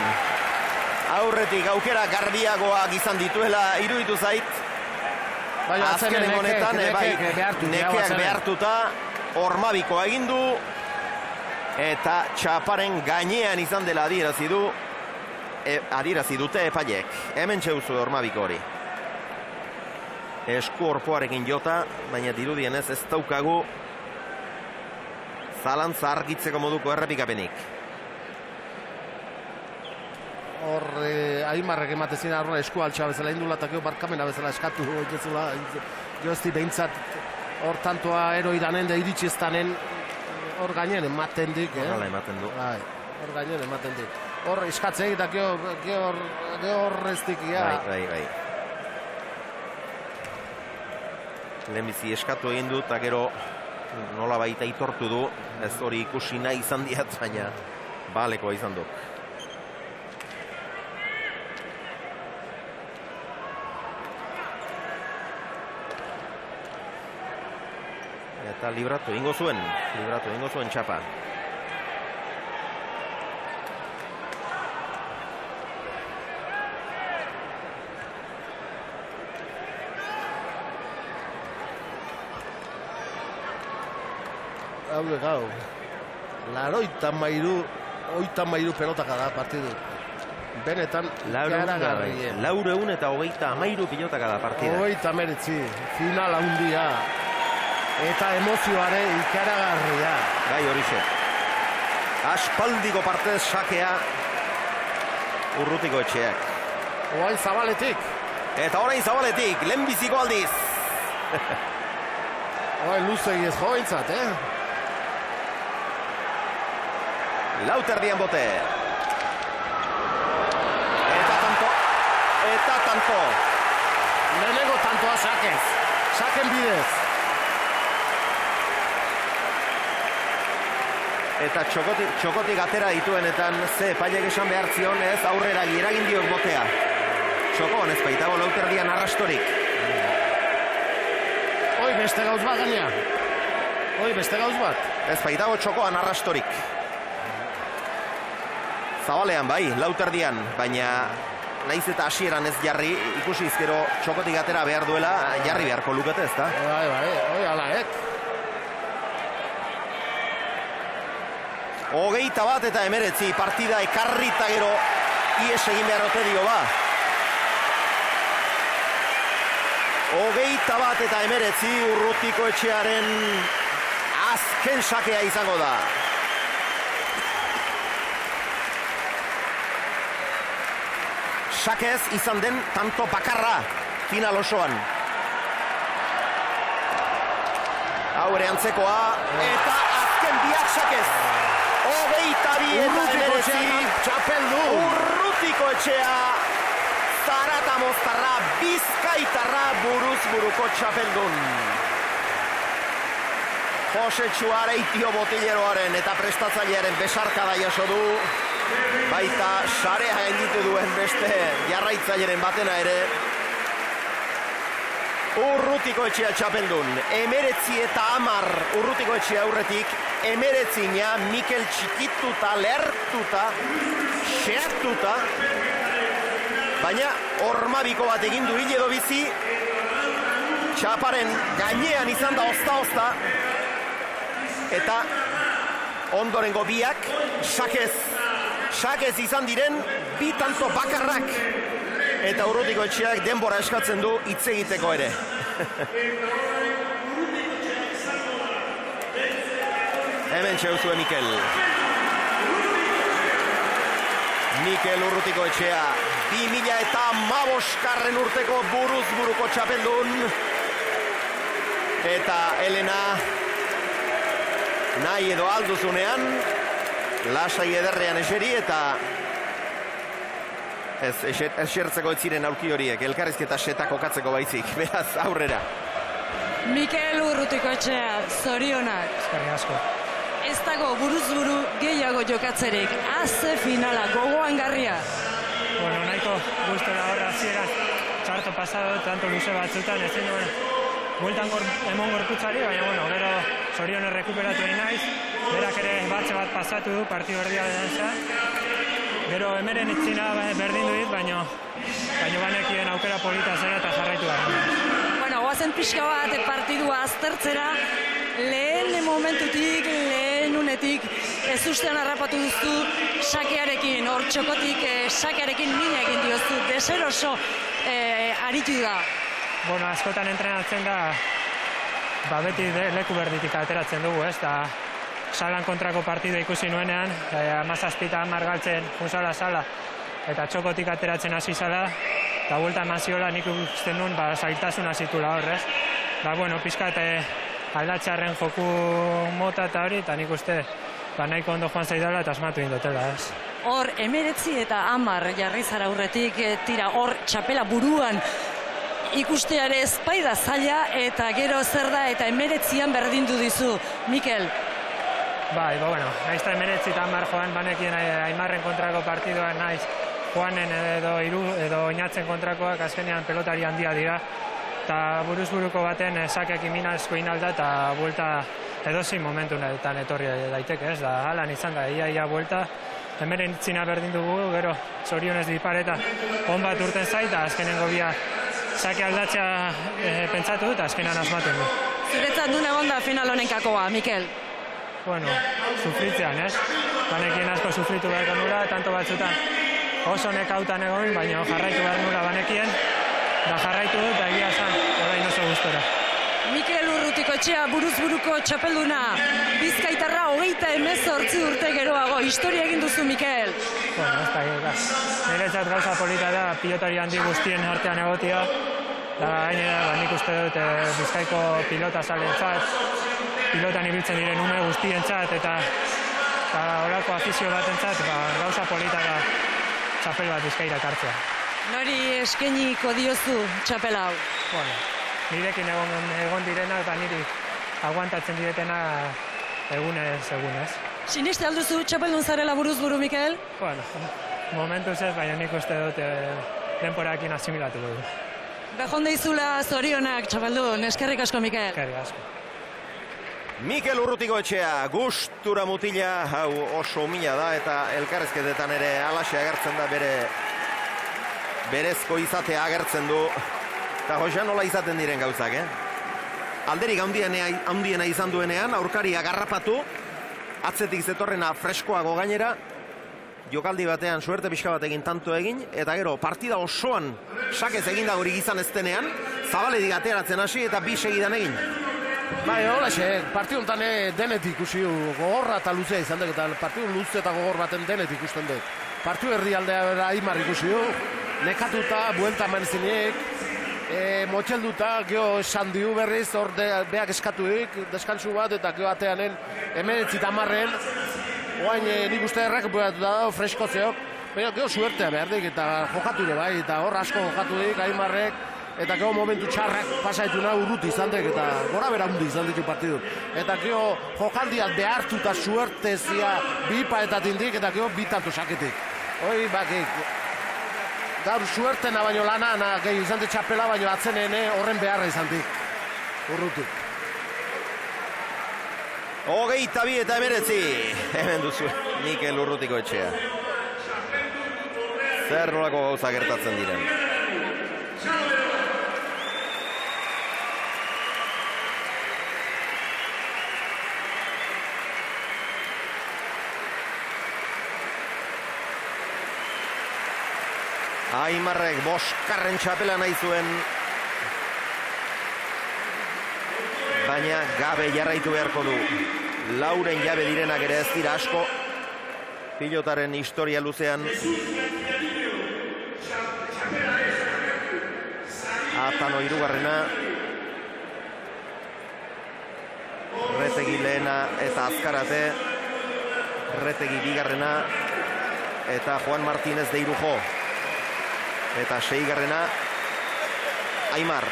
Aurretik aukera garbiagoak izan dituela iruditu zait. Azkenen honetan, nekeak behartuta, Ormabikoa egin du. Eta txaparen gainean izan dela adierazi dute epaileek. Hemen txeuzu Ormabiko hori. Esku orpoarekin jota, baina dirudienez ez daukagu zalantza argitzeko moduko errepikapenik. Hor, Aimarrek ematezin arroa esku altxa bezala indula eta gero barkamena bezala eskatu egitezula. Jozti behintzat hor tantoa eroidanen da iritsi ez danen hor gainen ematen dik. Horrela ematen du. Hor gainen ematen dik. Hor eskatzea eta gehor ez dikia. Bai. Lehenbizi eskatu egin du eta gero nola baita itortu du. Ez hori ikusi nahi izan diat, baina balekoa izan du. Eta libratu egingo zuen txapa. Hau gau, oita mairu pelotaka da partidu. Benetan ikaragarria. 413 pilotaka da partida. 39, final handia. Eta emozioare ikaragarria. Gai horixe. Aspaldiko partez sakea Urrutiko etxeak. Orain Zabaletik. Eta orain Zabaletik, lehenbiziko aldiz. Orain luzegi ez jointzat, Lauterdian bote. Eta tanto. Lehenengo tantoa sakez. Saken bidez. Eta txokotik atera dituenetan ze epaileek esan behar zion ez aurrera eragin diok botea. Txokoan ez baitago lauterdian arrastorik. Hoi beste gauz bat gaina. Ez baitago txokoan arrastorik. Zabalean bai, lauterdian, baina naiz eta hasieran ez jarri, ikusi izkero txokotik atera behar duela, jarri beharko lukete ez da? Bai, hoi alaek. 21 partida ekarri eta gero ies egin behar ote dio ba. 21 Urrutiko etxearen azken sakea izango da. Sakez izan den tanto bakarra final osoan. Hau ere antzekoa eta azken biak sakez. 22 txapeldu. Urrutiko etxea Zarata Moztarra Bizkaitarra buruz buruko txapeldun. Jose Txuareitio botileroaren eta prestatzailearen besarkada jaso du. Baita sarea gainditu duen beste jarraitzaileren batena ere. Urrutiko etxea txapeldun. 19 Urrutiko etxea aurretik. 19 Mikel txikituta, lertuta, xeatuta. Baina Ormabiko bat egin du hil edo bizi. Txaparen gainean izan da ozta. Eta ondorengo biak sakez izan diren bi tanto bakarrak. Eta Urrutiko etxeak denbora eskatzen du hitz egiteko ere. Hemen txeuzue Mikel. Mikel Urrutiko etxea. 2015 urteko buruz buruko txapeldun. Eta Elena nahi edo alduzunean lasai ederrean eseri eta ez esertzeko ez ziren aurki horiek, elkarrizketa seta kokatzeko baizik, beraz aurrera. Mikel Urrutiko etxea, zorionak. Eskerrik asko. Ez dago buruz buru gehiago jokatzerik. Aze finala, gogoan garria. Bueno, nahiko gustora horra hasieran txarto pasado, tanto luze batzutan, ezin duen bueltan emon gorputzari, baina, bueno, gero zorionez rekuperatu egin naiz, berak ere batze bat pasatu du, partidu erdia denza. Gero emeren itzina berdin du dit, baina banekien aukera polita zera eta jarraitu behar. Bueno, guazen pixka bat partidua aztertzera, lehen momentutik, lehen unetik, ez ustean harrapatu duzu sakearekin, hor txokotik sakearekin mina egin diozu, deseroso aritu da. Bueno, askotan entrenatzen da, beti leku berditik ateratzen dugu, ez, da salan kontrako partida ikusi nuenean, 17-10 galtzen uzala sala, eta txokotik ateratzen hasi zala, eta buelta emaziola nik usten nuen, zailtasuna zitula horrez. Bueno, pixkat aldatxarren joku mota eta hori, eta nik uste nahiko ondo joan zaidala eta asmatu indotela, ez. Hor, 19 eta 10 jarri zara aurretik, tira, hor txapela buruan ikusteare ezpaida zaila, eta gero zer da, eta 19an berdindu dizu, Mikel. Bueno, naiz eta 19 eta 10 joan banekien Aimarren kontrako partidoan naiz, Juanen edo Oinatzen kontrakoak azkenean pelotari handia dira, eta buruz-buruko baten sakeak iminazko inalda eta buelta edozin momentunetan etorri daiteke, ez da, halan izan da, ia buelta, hemeren itzina berdin dugu, gero zorionez dipareta on bat urten zaita, azkenengo bia sake aldatzea pentsatu dut, azkenan asmaten du. Zuretzat duen egon da final honen kakoa, Mikel? Bueno, sufritzean, ez? Banekien asko sufritu beharko nula, tanto batzutan oso nekautan egon, baina jarraitu behar nula banekien, da jarraitu dut, da egia zan, orain oso gustora. Mikel Urrutikoetxea buruz-buruko txapelduna, Bizkaitarra 38 urte geroago, historia egin duzu, Mikel. Bueno, ez da, niretzat gauza polita da, pilotari handi guztien artean egotia, da gainera, nik uste dut Bizkaiko pilota zalentzat, pilotan ibiltzen diren ume guztientzat, eta horako afizio batentzat, gauza polita da txapel bat Bizkaira ekartzea. Nori eskainiko diozu txapel hau? Bueno, nirekin egon direna eta niri aguantatzen diretena egunez. Siniste alduzu txapeldun zarela buruz-buru, Mikel? Bueno, momentuz ez, baina nik uste dut denporakin asimilatu dugu. Bejonde izula zorionak txapeldun, eskerrik asko, Mikel. Eskerrik asko. Mikel Urrutikoetxea, gustura mutila, hau oso umila da, eta elkarrezketetan ere alaxe agertzen da berezko izatea agertzen du. Eta Josean nola izaten diren gauzak, Alderik handiena izan duenean, aurkaria garrapatu, atzetik zetorrena freskoago gainera, jokaldi batean suerte pixka batekin tanto egin, eta gero partida osoan sakez eginda hori izan ez denean, zabaletik ateratzen hasi eta bi segidan egin. Holaxe, partidu honetan denetik ikusi gogorra eta luzea izan dut, eta partidu luze eta gogor baten denetik ikusten dut. Partidu herrialdea bera Aimar ikusi du, nekatuta, buelta eman zinek, motxelduta, geho esan diu berriz, hor beak eskatuik, deskantzu bat, eta geho ateanen 19-10, oain nik uste errekuperatu da, fresko zeok, baina geho suertea behar dik, eta jokatu ere bai, eta hor asko jokatu dik, Aimarrek, eta geho momentu txarrak pasaitu nahi Urruti izan dek, eta gora bera hundi izan ditu partidu. Eta geho jokaldiak behartuta suertezia bipa eta tindik, eta geho bitatu saketik. Hoi, gaur suertena baino lana, gehi izan dut txapela, baino atzenen horren beharra izan dik. Urruti. 22 eta 19, hemen duzu, Mikel Urrutikoetxea. Zer nolako gauza gertatzen diren. Aimarrek boskarren txapela nahi zuen, baina gabe jarraitu beharko du. Lauren jabe direnak ere ez dira asko, pilotaren historia luzean. Atano hirugarrena, Retegi lehena eta Azkarate, Retegi bigarrena eta Juan Martínez de Irujo. Eta 6garrena, Aimar.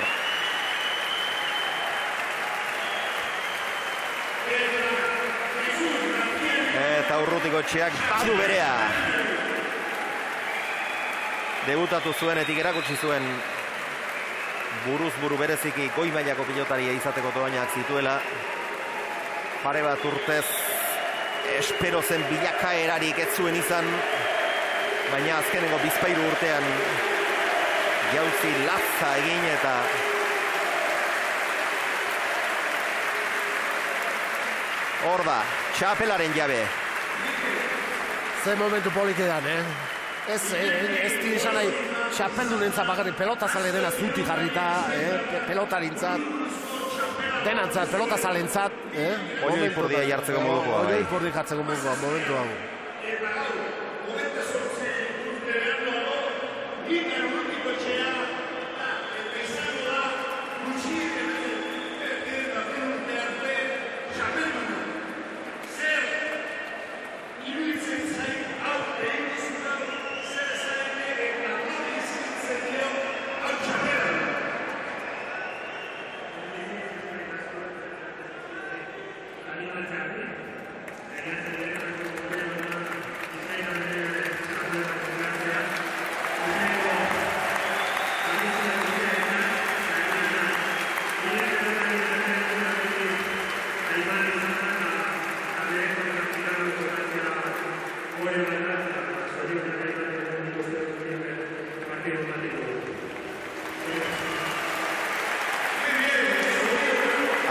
Urrutikoetxeak badu berea. Debutatu zuenetik erakutsi zuen buruz buru bereziki goi mailako pilotaria izateko doainak zituela. Pare bat urtez espero zen bilakaerarik ez zuen izan, baina azkenengo bizpahiru urtean jauzi latza egin eta hor da, txapelaren jabe. Ze momentu polite dan, Ez izan nahi txapeldunentzat bakarrik pelotazale dena zuti jarrita, pelotarintzat, denantzat, pelotazalentzat. Oio ipurdia jartzeko modukoa. Oio ipurdia jartzeko modukoa, momentu hau.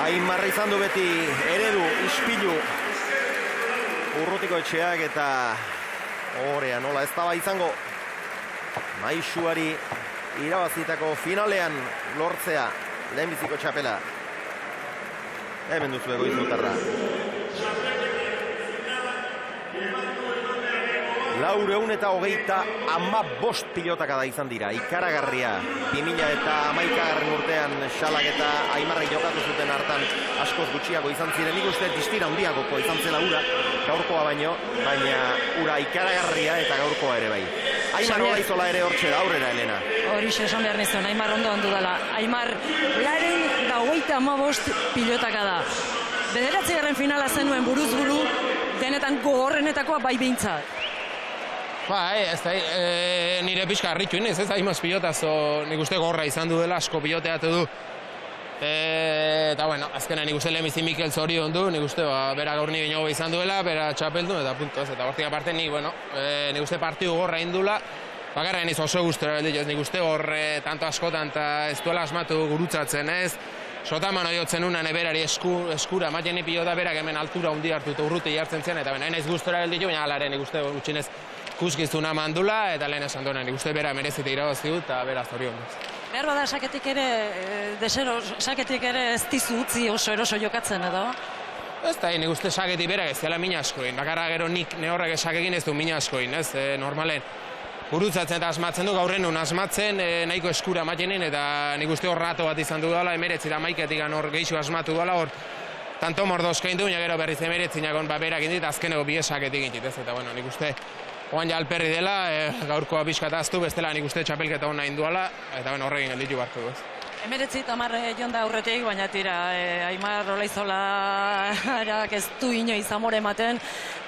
Aimar izan du beti eredu, ispilu Urrutikoetxeak eta horea nola ez daba izango Maisuari irabazitako finalean lortzea lehenbiziko txapela. Hemen duzu Egoizutarra. 425 pilotaka da izan dira, ikaragarria. 2011 urtean Xalak eta Aimarrek jokatu zuten hartan askoz gutxiago izan ziren. Nik uste distira handiagoko izan zela ura, gaurkoa baino, baina ura ikaragarria eta gaurkoa ere bai. Aimar Olaizola ere hortxe da, aurrera, Elena. Horixe esan behar nizuen, Aimar ondo handu dela. Aimar, 425 pilotaka da. Bederatzigarren finala zenuen buruz buru, denetan gogorrenetakoa bai behintzat. Ez da, nire pixka harritu inez, ez Aimaz pilotazo nik uste gorra izan du dela, asko piloteatu du. Eta, bueno, azkena nik uste lehenbizi Mikel zorion du, nik uste bera gaur nire nago izan duela, bera txapeldu, eta punto ez, eta hortik aparte nik uste partidu gorra indula, bakarra niz oso guztura belditu, nik uste horre tanto askotan eta ez duela asmatu gurutzatzen ez, sotaman oiotzen unan eberari eskura, matien pilota berak hemen altura hundi hartu eta urruti jartzen zen, eta naiz guztura belditu, baina alaren nik uste gutxinez kuskizuna mandula, eta lehen esan duena, nik uste bera merezite irabazi dut, eta bera zorion. Behar bada saketik ere ez dizu utzi oso eroso jokatzen edo? Ez da, nik uste saketik berak ez dela mina askoin, bakarra gero nik nehorrak esakekin ez du mina askoin, ez, normalen. Gurutzatzen eta asmatzen du, gaurren nun asmatzen, nahiko eskura matenen, eta nik uste hor rato bat izan du dela, 19 hor geixu asmatu dela, hor tanto mordozka indu, gero berriz 19 berak indit, azkeneko bi esaketik indit, ez, eta bueno, nik uste oan ja alperri dela, gaurkoa bizkataztu, bestela nik uste txapelketa hona induala, eta horregin gelditu barko du. 19 jon da aurretik, baina tira, Aimar Olaizola ez du inoiz amore ematen.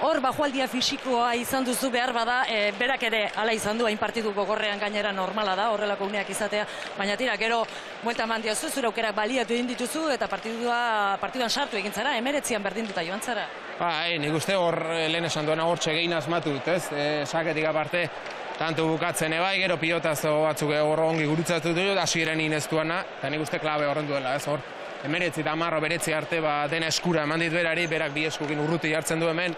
Hor, bajualdia fisikoa izan duzu behar bada, berak ere ala izan du, hain partidu gogorrean gainera normala da, horrelako uneak izatea, baina tira, gero, buelta eman diozu, zure aukerak baliatu egin dituzu, eta partiduan sartu egin zara, 19an berdinduta joan zara. Nik uste hor lehen esan duena hor txegein asmatu dut, ez? Saketik aparte, tanto bukatzen ebai, gero pilotazo batzuk hor ongi gurutzatu dut, hasieren ineztuana, eta nik uste klabe horren duela, ez hor. 19 eta 10 beretzi arte, dena eskura eman dit berari, berak bi eskukin urruti jartzen du hemen,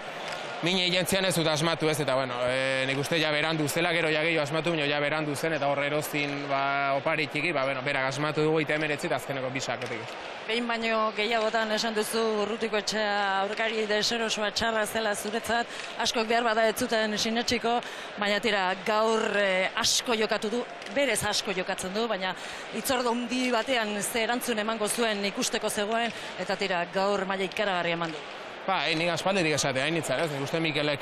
mine jentzian ez dut asmatu ez, eta nik uste ja berandu zela, gero ja gehiago asmatu, baina ja berandu zen, eta horre erozin opari txiki, berak asmatu dugu eta 19 eta azkeneko bisaketik. Behin baino gehiagotan esan duzu Urrutikoetxea aurkari deserosoa txarra zela zuretzat, askok behar bada ez zuten sinetxiko, baina tira gaur asko jokatu du, berez asko jokatzen du, baina itzordo hundi batean ze erantzun emango zuen ikusteko zegoen, eta tira gaur maila ikaragarri eman du. Nik aspalditik esatea, hainitzan, ez? Nik uste Mikelek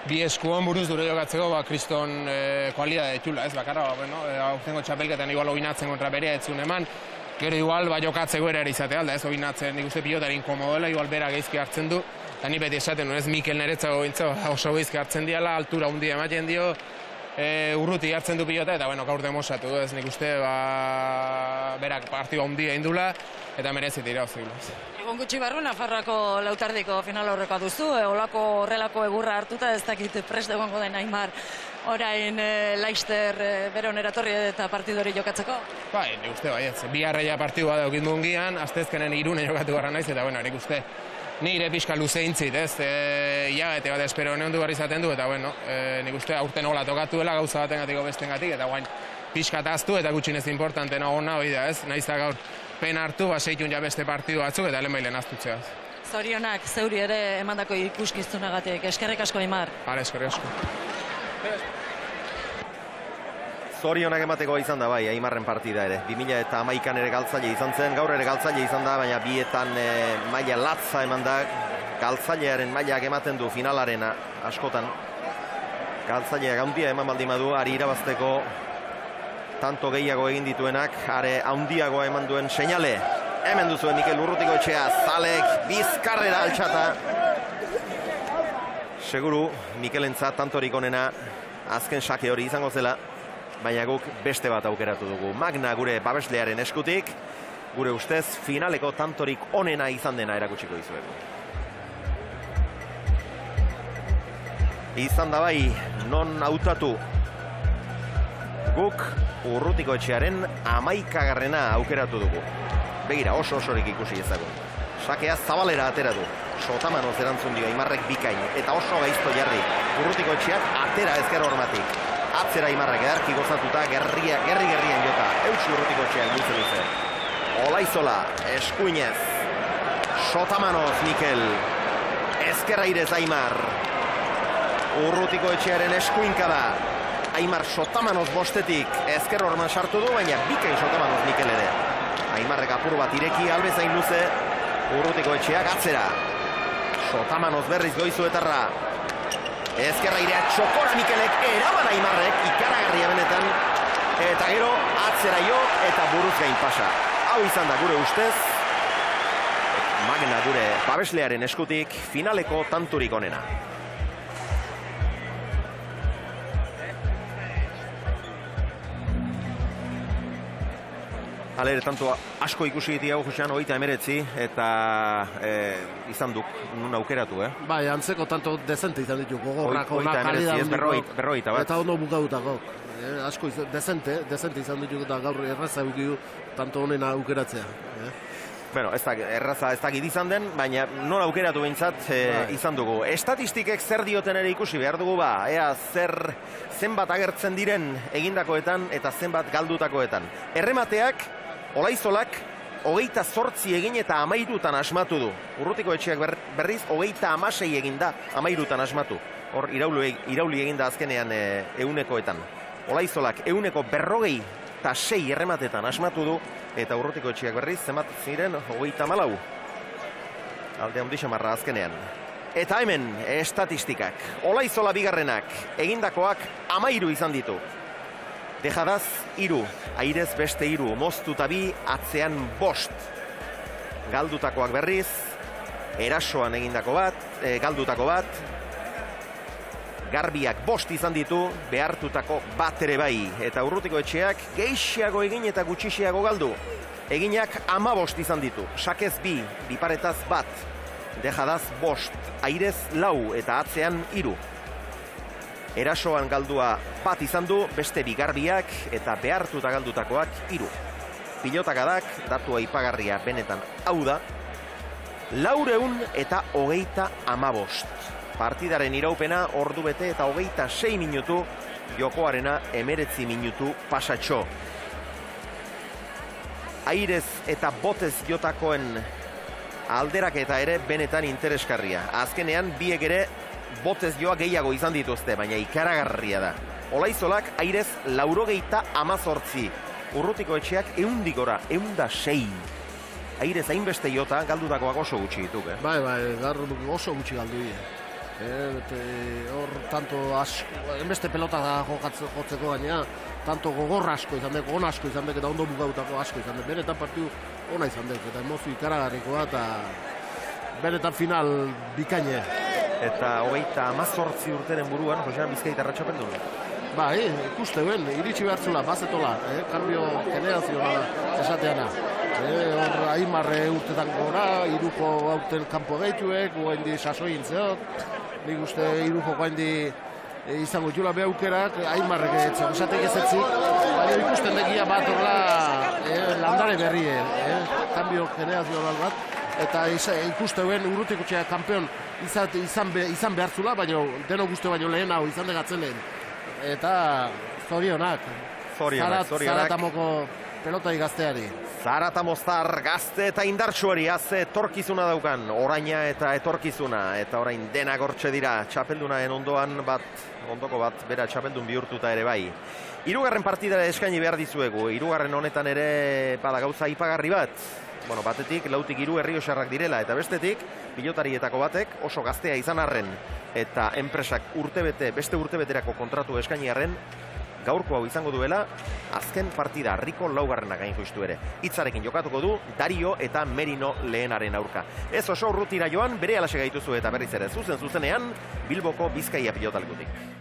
bi eskuan buruz dure jokatzeko, kriston kualidade ditula, ez? Bakarra, aurtengo txapelketan igual oginatzen kontra berea etzun eman, gero igual jokatzeko ere izatea, alda ez, oginatzen nik uste pilotarin komodela, igual bera geizki hartzen du, eta ni beti esaten nuen, ez Mikel niretzako oso bizki hartzen diala, altura handia ematen dio, urruti hartzen du pilota, eta gaur demostratu du, ez nik uste, berak partidu handia indula, eta merezit irabazigula. Egon gutxi barru, Nafarroako lautardiko final aurrekoa duzu, horrelako egurra hartuta, ez dakit prest egongo den Aimar orain Laster bere onera torri eta partidori jokatzeko? Bai, nik uste baietz, bi harreia partidua daukit mungian, aztezkenen Irunen jokatu gara naiz, eta nik uste nire pixka luze intzit, ez? Hilabete bat espero neondu barri izaten du, eta nik uste aurten hola tokatuela gauza batengatiko bestengatik, eta guain pixka taztu eta gutxinez importantena ona hori da, ez? Naiz da gaur pena hartu, seitun ja beste partidu batzuk eta lehen aztutzea. Zorionak, zeuri ere emandako ikuskizunagatik. Eskerrik asko, Aimar. Hala, eskerrik asko. Zorionak emateko izan da bai, Aimarren partida ere. 2011an ere galtzaile izan zen, gaur ere galtzaile izan da, baina bietan maila latza eman da. Galtzailearen mailak ematen du finalaren askotan. Galtzaileak handia eman baldin badu, ari irabazteko tanto gehiago egin dituenak, are handiagoa eman duen seinale. Hemen duzuen Mikel Urrutikoetxea, Zalek bizkarrera altxata. Seguru, Mikelentzat tantorik onena azken sake hori izango zela, baina guk beste bat aukeratu dugu. Magna gure babeslearen eskutik, gure ustez finaleko tantorik onena izan dena erakutsiko dizuegu. Izan da bai, non hautatu. Guk Urrutikoetxearen 11garrena aukeratu dugu. Begira, oso-osorik ikusi ezagun. Sakea zabalera atera du. Sotamanoz erantzun dio Aimarrek bikain. Eta oso gaizto jarri. Urrutikoetxeak atera ezker hormatik. Atzera Aimarrek edarki gozatuta gerri-gerrien jota. Eutsi Urrutikoetxeak luze. Olaizola, eskuinez. Sotamanoz Mikel. Ezkerra irez Aimar. Urrutikoetxearen eskuinka da. Aimar Sotamanoz bostetik ezker horman sartu du, baina bikain Sotamanoz Mikel ere. Aimarrek apur bat ireki, albezain luze, Urrutikoetxeak atzera. Sotamanoz berriz goizuetarra. Ezkerra irea txokora Mikelek, eraman Aimarrek, ikaragarria benetan. Eta gero, atzera jo eta buruz gain pasa. Hau izan da gure ustez. Magna gure babeslearen eskutik, finaleko tanturik onena. Alere, tanto asko ikusi ditiago Josean, 39, eta izan duk, nun aukeratu, Bai, antzeko tanto dezente izan ditu, gogorrako, nakalida berroita bat. Eta ondo bukautako. Asko dezente izan ditu, eta gaur erraza eukidu tanto honen aukeratzea. Bueno, erraza ez dakit izan den, baina nola aukeratu behintzat izan dugu. Estatistikek zer dioten ere ikusi behar dugu ba, ea zenbat agertzen diren egindakoetan eta zenbat galdutakoetan. Erremateak, Olaizolak 28 egin eta 13tan asmatu du. Urrutikoetxeak berriz 36 egin da 13tan asmatu. Hor irauli egin da azkenean eunekoetan. Olaizolak 146 errematetan asmatu du eta Urrutikoetxeak berriz zenbat ziren 34. Alde handi xamarra azkenean. Eta hemen estatistikak. Olaizola bigarrenak egindakoak 13 izan ditu. Dejadaz 3, airez beste 3, moztuta 2, atzean 5. Galdutakoak berriz, erasoan egindako bat, galdutako bat. Garbiak 5 izan ditu, behartutako bat ere bai. Eta Urrutikoetxeak gehiago egin eta gutxiago galdu. Eginak 15 izan ditu, sakez 2, biparetaz 1. Dejadaz 5, airez 4 eta atzean 3. Erasoan galdua 1 izan du, beste 2 garbiak eta behartuta galdutakoak 3. Pilotakadak, datu aipagarria benetan hau da, 415. Partidaren iraupena ordu bete eta 26 minutu, jokoarena 19 minutu pasatxo. Airez eta botez jotakoen alderaketa ere benetan interesgarria. Azkenean biek ere botez joa gehiago izan dituzte, baina ikaragarria da. Olaizolak airez 98. Urrutikoetxeak 106. Airez hainbeste jota galdutakoak oso gutxi dituk, Bai, gaur oso gutxi galdu hor tanto enbeste pelota da jotzeko gaina, tanto gogor asko izan dek, on asko izan dek, eta ondo bukautako asko izan dek. Benetan partidu ona izan dek, eta emozio ikaragarrikoa, benetan final bikaine. Eta 38 urteren buruan, Josean Bizkaitarra txapeldun. Bai, ikuste ben, iritsi behar zula, bazetola, kambio generazionala esateana. Hor Aimarre urtetan gora, Iruko aurten kanpo gehituek, guaindi sasoin zeot, nik uste Iruko guaindi izango jula behaukerak, Aimarrek etzen, esatek ezetzik, baina ikusten dekia bat horla landare berrie, kambio generazional bat, eta ikuste ben urrutikotxea kampeon izan behar zula, baina deno guzti baino lehen hau izan degatzen lehen. Eta zorionak. Zaratamoko pelotai gazteari. Zaratamoztar gazte eta indartsuari haze etorkizuna daukan, oraina eta etorkizuna, eta orain dena gortxe dira, txapeldunaen ondoko bat, bera txapeldun bihurtuta ere bai. Hirugarren partidara eskaini behar dizuegu, hirugarren honetan ere bada gauza ipagarri bat. Bueno, batetik, lautik hiru Errioxarrak direla, eta bestetik, pilotarietako batek oso gaztea izan arren, eta enpresak beste urtebeterako kontratu eskaini arren, gaurko hau izango duela, azken partida Riko laugarrenak gain justu ere. Hitzarekin jokatuko du Dario eta Merino lehenaren aurka. Ez oso urrutira joan, bere alaxe gaituzu eta berriz ere zuzenean, Bilboko Bizkaia pilotalekutik.